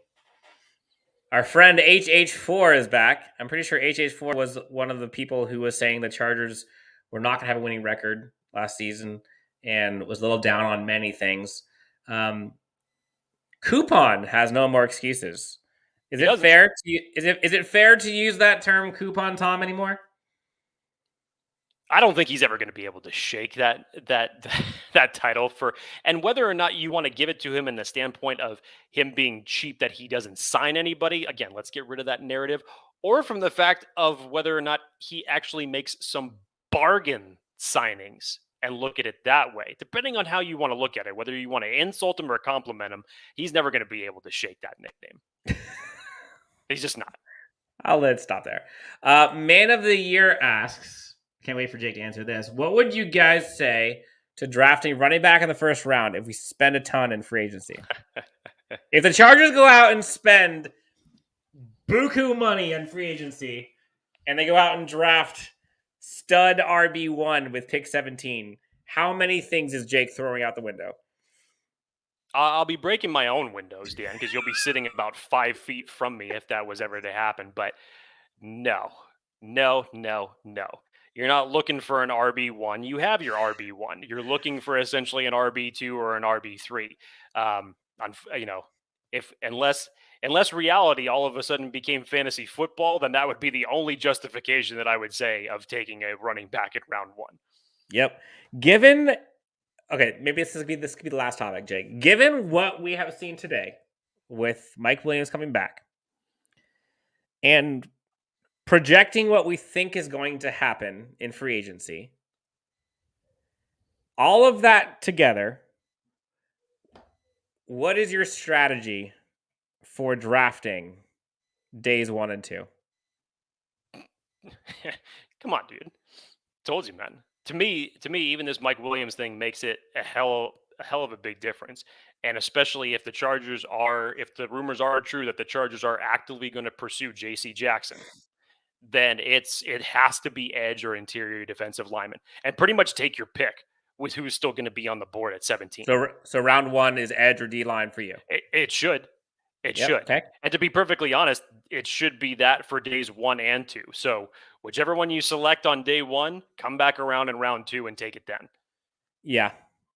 our friend HH4 is back. I'm pretty sure HH4 was one of the people who was saying the Chargers were not going to have a winning record last season and was a little down on many things. Coupon has no more excuses. Is it fair to use that term coupon Tom anymore? I don't think he's ever going to be able to shake that title and whether or not you want to give it to him in the standpoint of him being cheap that he doesn't sign anybody. Again, let's get rid of that narrative, or from the fact of whether or not he actually makes some bargain signings and look at it that way. Depending on how you want to look at it, whether you want to insult him or compliment him, he's never going to be able to shake that nickname. He's just not. I'll let it stop there. Man of the Year asks, can't wait for Jake to answer this. What would you guys say to drafting running back in the first round if we spend a ton in free agency? If the Chargers go out and spend buku money on free agency and they go out and draft stud RB1 with pick 17, how many things is Jake throwing out the window? I'll be breaking my own windows, Dan, because you'll be sitting about 5 feet from me if that was ever to happen. But no. You're not looking for an RB1. You have your RB1. You're looking for essentially an RB2 or an RB3. Unless reality all of a sudden became fantasy football, then that would be the only justification that I would say of taking a running back at round 1. Yep. Maybe this could be the last topic, Jake. Given what we have seen today with Mike Williams coming back and projecting what we think is going to happen in free agency, all of that together, what is your strategy for drafting days 1 and 2? Come on, dude. Told you, man. To me, even this Mike Williams thing makes it a hell of a big difference. And especially if the rumors are true that the Chargers are actively going to pursue J.C. Jackson, then it has to be edge or interior defensive lineman. And pretty much take your pick with who's still going to be on the board at 17. So round 1 is edge or D-line for you? It should. It should. Okay. And to be perfectly honest, it should be that for days 1 and 2. So whichever one you select on day 1, come back around in round 2 and take it then. Yeah.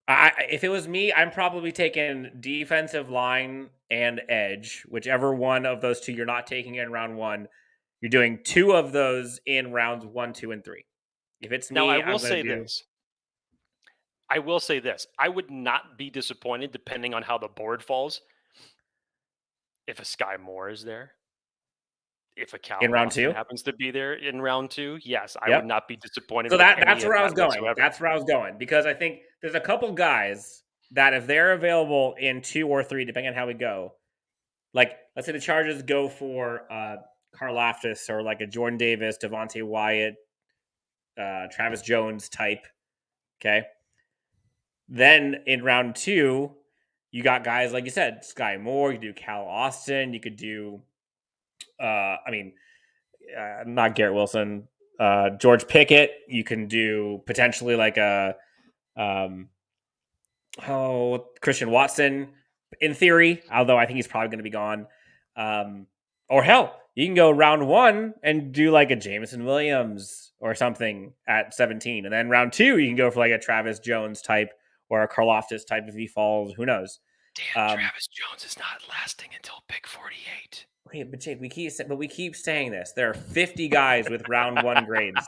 If it was me, I'm probably taking defensive line and edge. Whichever one of those two you're not taking in round 1, you're doing 2 of those in rounds 1, 2, and 3. If it's me, now, I will say this. I would not be disappointed, depending on how the board falls, if a Sky Moore is there, if a Cal in round 2 happens to be there in round 2, yes, I would not be disappointed. So that's where I was going. Whatsoever. That's where I was going, because I think there's a couple guys that if they're available in 2 or 3, depending on how we go, like let's say the Chargers go for Karlaftis or like a Jordan Davis, Devontae Wyatt, Travis Jones type. Okay. Then in round 2, you got guys like you said, Sky Moore. You could do Cal Austin. You could do, not Garrett Wilson, George Pickett. You can do potentially like Christian Watson in theory, although I think he's probably going to be gone. Or hell, you can go round 1 and do like a Jameson Williams or something at 17. And then round 2, you can go for like a Travis Jones type or a Karlaftis type if he falls. Who knows? Damn, Travis Jones is not lasting until pick 48. Wait, but Jake, we keep saying this. There are 50 guys with round one grades.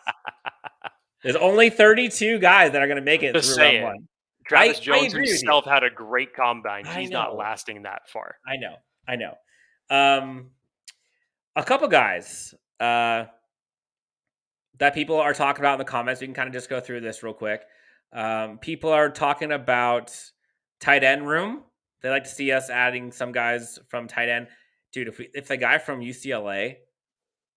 There's only 32 guys that are going to make it Just through round saying. one. Travis I Jones agree with you. himself had a great combine. I He's not know. lasting that far. I know. A couple guys that people are talking about in the comments. We can kind of just go through this real quick. People are talking about tight end room. They like to see us adding some guys from tight end. Dude, if the guy from UCLA,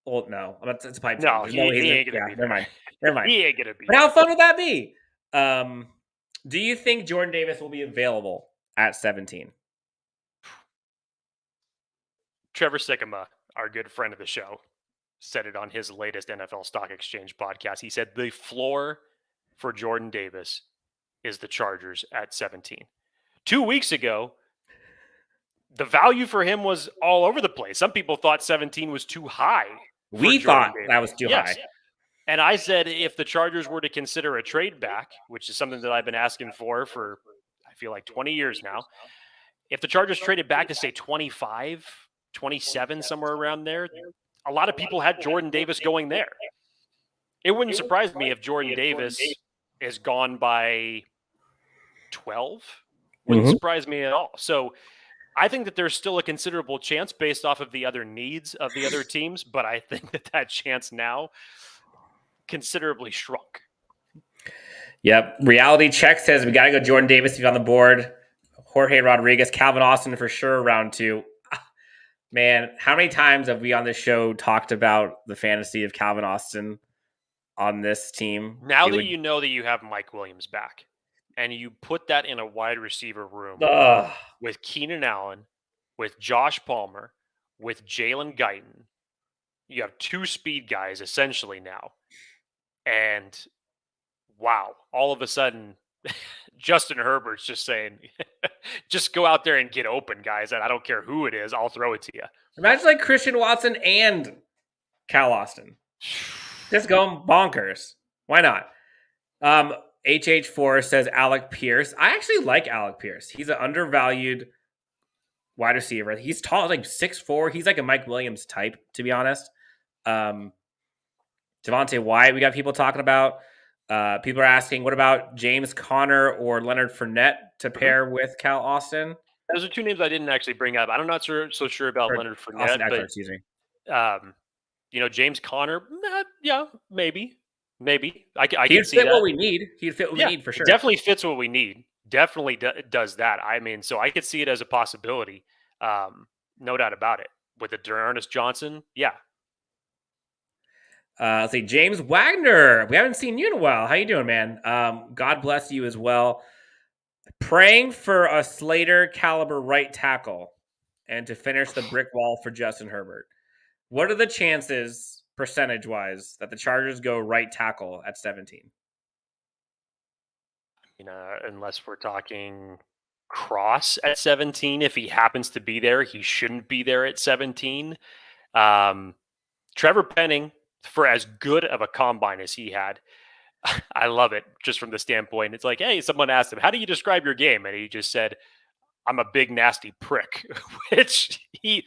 well, no, it's a pipe dream. No, he ain't going to be there. Never mind. He ain't going to be But there. how fun would that be? Do you think Jordan Davis will be available at 17? Trevor Sikkema, our good friend of the show, said it on his latest NFL Stock Exchange podcast. He said the floor for Jordan Davis is the Chargers at 17. 2 weeks ago, the value for him was all over the place. Some people thought 17 was too high. We thought that was too high. And I said if the Chargers were to consider a trade back, which is something that I've been asking for I feel like 20 years now, if the Chargers traded back to say 25, 27, somewhere around there, a lot of people had Jordan Davis going there. It wouldn't surprise me if Jordan Davis is gone by 12. Wouldn't surprise me at all. So I think that there's still a considerable chance based off of the other needs of the other teams, but I think that chance now considerably shrunk. Yep. Reality check says we got to go Jordan Davis. He's on the board. Jorge Rodriguez, Calvin Austin for sure, round 2. Man, how many times have we on this show talked about the fantasy of Calvin Austin on this team? Now that you know that you have Mike Williams back and you put that in a wide receiver room with Keenan Allen, with Josh Palmer, with Jalen Guyton, you have 2 speed guys essentially now. And wow, all of a sudden, Justin Herbert's just saying, just go out there and get open, guys. And I don't care who it is. I'll throw it to you. Imagine like Christian Watson and Cal Austin. Just going bonkers. Why not? HH4 says Alec Pierce. I actually like Alec Pierce. He's an undervalued wide receiver. He's tall, like 6'4". He's like a Mike Williams type, to be honest. Devontae Wyatt, we got people talking about. People are asking, what about James Conner or Leonard Fournette to pair with Cal Austin? Those are 2 names I didn't actually bring up. I'm not so sure about Leonard Fournette, Eckler, but excuse me. James Conner, yeah, maybe. I He'd can see fit that. what we need. He'd fit what we need for sure. Definitely fits what we need. Definitely does that. I mean, so I could see it as a possibility. No doubt about it. With the Ernest Johnson, yeah. Let's see, James Wagner. We haven't seen you in a while. How you doing, man? God bless you as well. Praying for a Slater caliber right tackle and to finish the brick wall for Justin Herbert. What are the chances, percentage-wise, that the Chargers go right tackle at 17? Unless we're talking Cross at 17. If he happens to be there, he shouldn't be there at 17. Trevor Penning, for as good of a combine as he had, I love it just from the standpoint. It's like, hey, someone asked him, how do you describe your game? And he just said, I'm a big, nasty prick, which he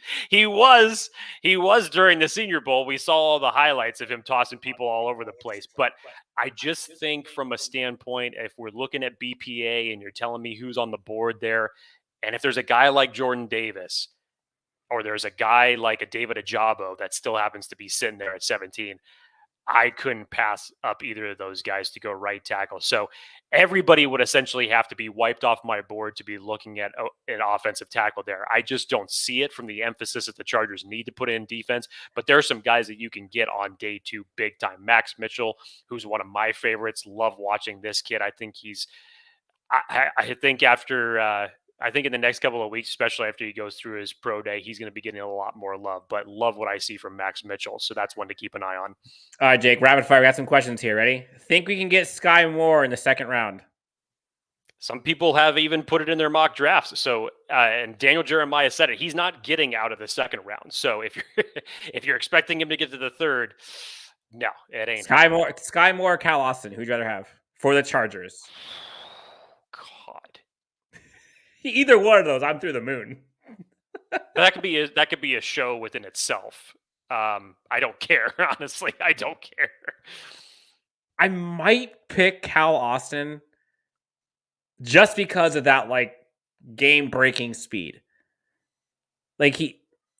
was during the Senior Bowl. We saw all the highlights of him tossing people all over the place. But I just think from a standpoint, if we're looking at BPA and you're telling me who's on the board there, and if there's a guy like Jordan Davis or there's a guy like a David Ajabo that still happens to be sitting there at 17, I couldn't pass up either of those guys to go right tackle. So everybody would essentially have to be wiped off my board to be looking at an offensive tackle there. I just don't see it from the emphasis that the Chargers need to put in defense. But there are some guys that you can get on day 2 big time. Max Mitchell, who's one of my favorites. Love watching this kid. I think I think in the next couple of weeks, especially after he goes through his pro day, he's going to be getting a lot more love. But love what I see from Max Mitchell. So that's one to keep an eye on. All right, Jake, rapid fire. We got some questions here. Ready? Think we can get Sky Moore in the second round? Some people have even put it in their mock drafts. So, and Daniel Jeremiah said it. He's not getting out of the second round. So if you're expecting him to get to the third, no, it ain't. Sky Moore, Cal Austin. Who'd you rather have for the Chargers? God. Either one of those, I'm through the moon. That could be a show within itself. I don't care, honestly. I don't care. I might pick Cal Austin just because of that like game-breaking speed. Like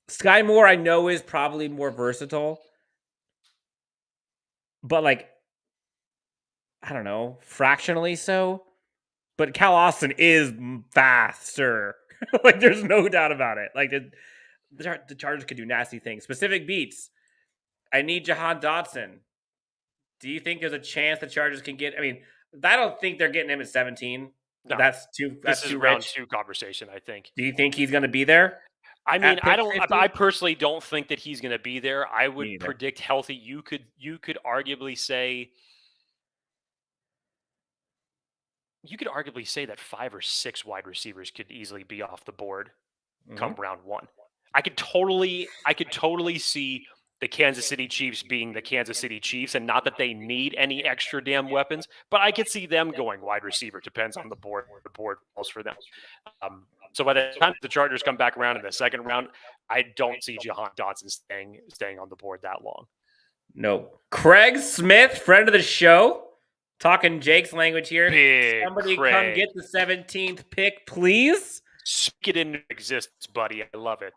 Sky Moore, I know is probably more versatile, but like I don't know, fractionally so. But Cal Austin is faster. Like there's no doubt about it. Like the Chargers could do nasty things. Specific beats. I need Jahan Dotson. Do you think there's a chance the Chargers can get? I mean, I don't think they're getting him at 17. No, That's too. That's this is too round rich. 2 conversation, I think. Do you think he's going to be there? I mean, at pick 50? I personally don't think that he's going to be there. I would neither. predict healthy. You could arguably say that 5 or 6 wide receivers could easily be off the board come round 1. I could totally see the Kansas City Chiefs being the Kansas City Chiefs, and not that they need any extra damn weapons, but I could see them going wide receiver. Depends on the board falls for them. So by the time the Chargers come back around in the second round, I don't see Jahan Dotson staying on the board that long. No. Craig Smith, friend of the show, talking Jake's language here. Big Somebody Craig. come get the 17th pick, please. Speak it into existence, buddy. I love it.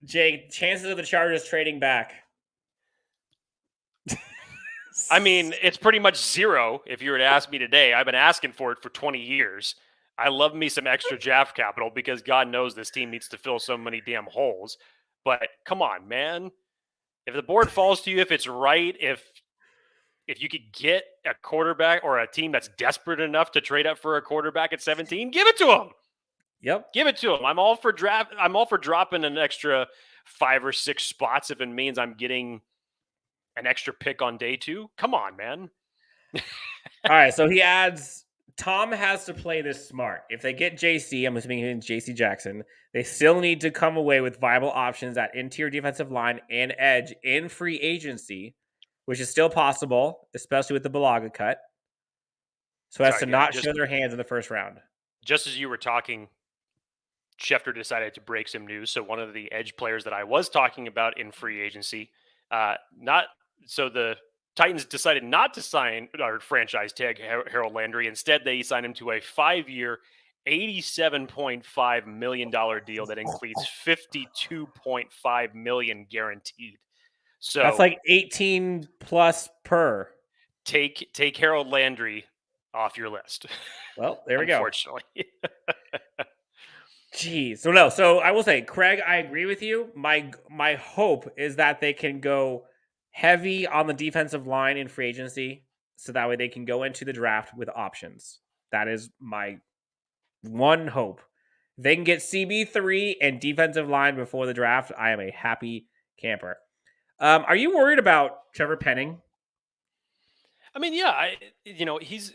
Jake, chances of the Chargers trading back. I mean, it's pretty much 0 if you were to ask me today. I've been asking for it for 20 years. I love me some extra draft capital because God knows this team needs to fill so many damn holes. But come on, man. If the board falls to you, if it's right, if you could get a quarterback or a team that's desperate enough to trade up for a quarterback at 17, give it to them. Yep. Give it to them. I'm all for dropping an extra 5 or 6 spots if it means I'm getting an extra pick on day 2. Come on, man. All right, so he adds Tom has to play this smart. If they get JC, I'm assuming it's JC Jackson, they still need to come away with viable options at interior defensive line and edge in free agency, which is still possible, especially with the Balaga cut. So as to not show their hands in the first round. Just as you were talking, Schefter decided to break some news. So one of the edge players that I was talking about in free agency, the Titans decided not to sign or franchise tag Harold Landry. Instead, they signed him to a 5-year, $87.5 million deal that includes $52.5 million guaranteed. So that's like 18 plus per. Take Harold Landry off your list. Well, there we go. Unfortunately. Jeez. So I will say, Craig, I agree with you. My hope is that they can go heavy on the defensive line in free agency, so that way they can go into the draft with options. That is my one hope. If they can get CB3 and defensive line before the draft, I am a happy camper. Are you worried about Trevor Penning? I mean, yeah, he's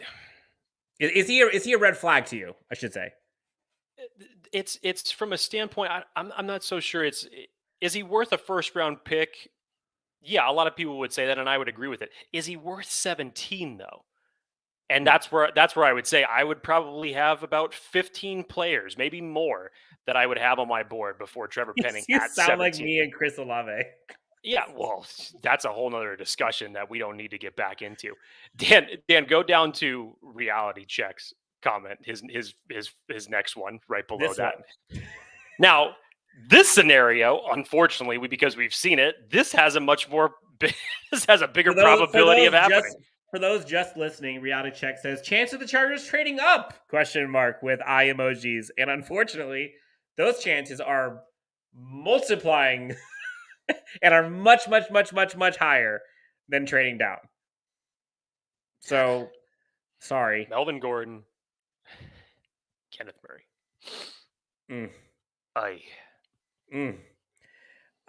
is he a red flag to you? I should say. It's from a standpoint. I'm not so sure. Is he worth a first round pick? Yeah, a lot of people would say that, and I would agree with it. Is he worth 17 though? And that's where I would say I would probably have about 15 players, maybe more, that I would have on my board before Trevor Penning. You at sound 17. like me and Chris Olave. Yeah, well, that's a whole nother discussion that we don't need to get back into. Dan, go down to reality checks comment. His next one right below This that. one. Now, this scenario, unfortunately, because we've seen it, this has a bigger probability of happening. For those just listening, reality check says chance of the Chargers trading up ? With eye emojis, and unfortunately, those chances are multiplying and are much higher than trading down. So, sorry, Melvin Gordon, Kenneth Murray.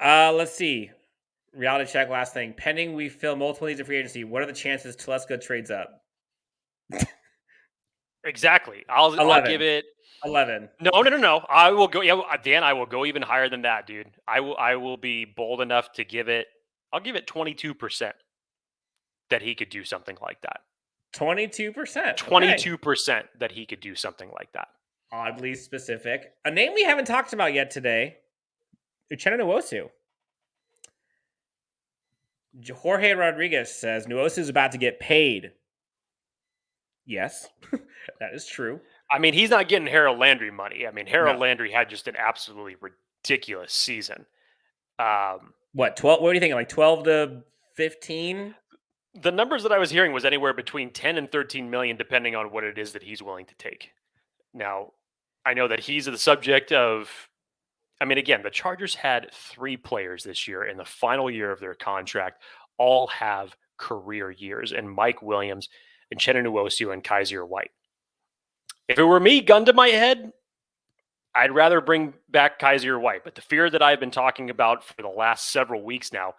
Let's see. Reality check. Last thing. Pending we fill multiple needs of free agency. What are the chances Telesco trades up? Exactly. I'll give it 11. No. I will go. Yeah, Dan. I will go even higher than that, dude. I will be bold enough to give it. I'll give it 22% that he could do something like that. 22%. 22% that he could do something like that. Oddly specific. A name we haven't talked about yet today. Uchenna Nwosu. Jorge Rodriguez says Nwosu is about to get paid. Yes, that is true. I mean, he's not getting Harold Landry money. I mean, Harold No. Landry had just an absolutely ridiculous season. What, 12? What do you think? Like 12 to 15? The numbers that I was hearing was anywhere between 10 and 13 million, depending on what it is that he's willing to take. Now, I know that he's the subject of, I mean, again, the Chargers had 3 players this year in the final year of their contract, all have career years, and Mike Williams and Uchenna Nwosu and Kaiser White. If it were me, gun to my head, I'd rather bring back Kaiser White. But the fear that I've been talking about for the last several weeks now,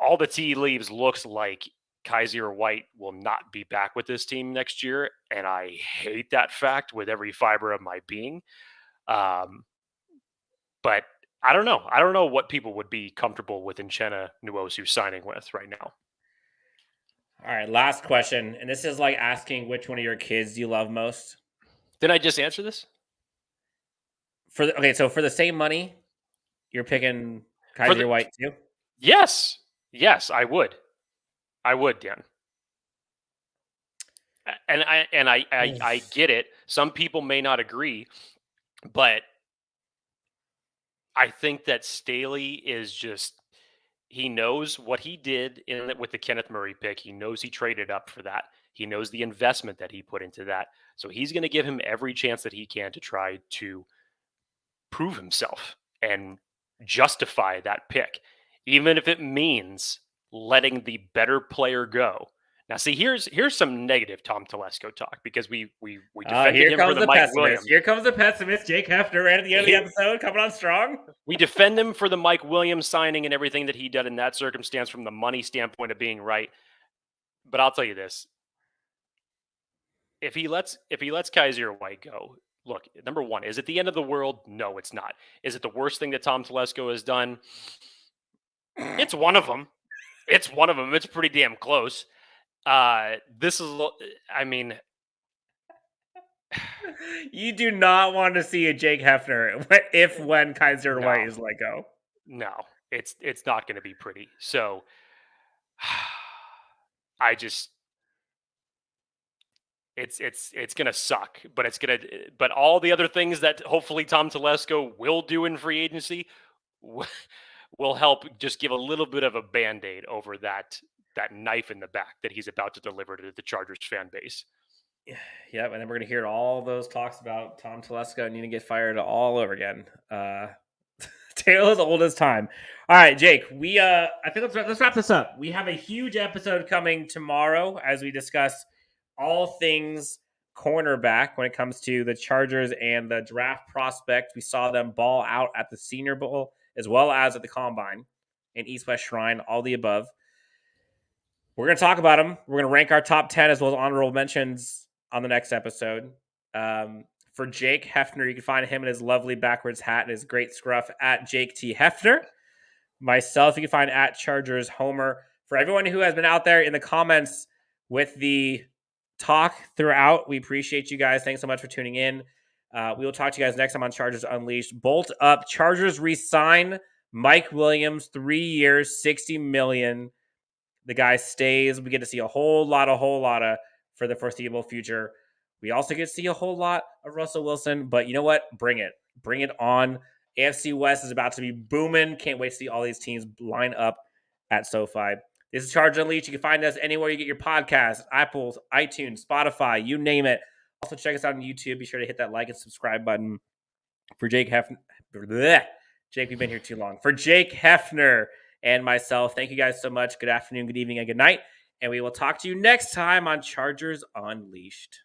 all the tea leaves looks like Kaiser White will not be back with this team next year. And I hate that fact with every fiber of my being. But I don't know. I don't know what people would be comfortable with Uchenna Nwosu signing with right now. All right, last question. And this is like asking which one of your kids do you love most? Didn't I just answer this? So for the same money, you're picking Kaiser White too? Yes. Yes, I would. I would, Dan. And I get it. Some people may not agree, but I think that Staley is just, he knows what he did with the Kenneth Murray pick. He knows he traded up for that. He knows the investment that he put into that. So he's going to give him every chance that he can to try to prove himself and justify that pick, even if it means letting the better player go. Now, see, here's some negative Tom Telesco talk, because we defended him for the Mike Williams. Here comes the pessimist, Jake Hefner, right at the end of the episode, coming on strong. We defend him for the Mike Williams signing and everything that he did in that circumstance from the money standpoint of being right. But I'll tell you this: if he lets Kaiser White go, look, number one, is it the end of the world? No, it's not. Is it the worst thing that Tom Telesco has done? It's one of them. It's one of them. It's pretty damn close. This is, I mean, you do not want to see a Jake Hefner when Kaiser White is let go. No, it's not going to be pretty. So I just, it's going to suck, but all the other things that hopefully Tom Telesco will do in free agency will help just give a little bit of a Band-Aid over that knife in the back that he's about to deliver to the Chargers fan base. Yeah, and then we're going to hear all those talks about Tom Telesco needing to get fired all over again. Tale as old as time. All right, Jake, I think let's wrap this up. We have a huge episode coming tomorrow as we discuss all things cornerback when it comes to the Chargers and the draft prospect. We saw them ball out at the Senior Bowl as well as at the Combine and East West Shrine, all the above. We're going to talk about them. We're going to rank our top 10 as well as honorable mentions on the next episode. For Jake Hefner, you can find him in his lovely backwards hat and his great scruff at Jake T. Hefner. Myself, you can find at Chargers Homer. For everyone who has been out there in the comments with the talk throughout, we appreciate you guys. Thanks so much for tuning in. We will talk to you guys next time on Chargers Unleashed. Bolt up. Chargers re-sign Mike Williams, 3 years, $60 million. The guy stays. We get to see a whole lot of for the foreseeable future. We also get to see a whole lot of Russell Wilson. But you know what? Bring it. Bring it on. AFC West is about to be booming. Can't wait to see all these teams line up at SoFi. This is Chargers Unleashed. You can find us anywhere you get your podcasts, Apple, iTunes, Spotify, you name it. Also, check us out on YouTube. Be sure to hit that like and subscribe button. For Jake Hefner. Jake, we've been here too long. For Jake Hefner and myself, thank you guys so much. Good afternoon, good evening, and good night. And we will talk to you next time on Chargers Unleashed.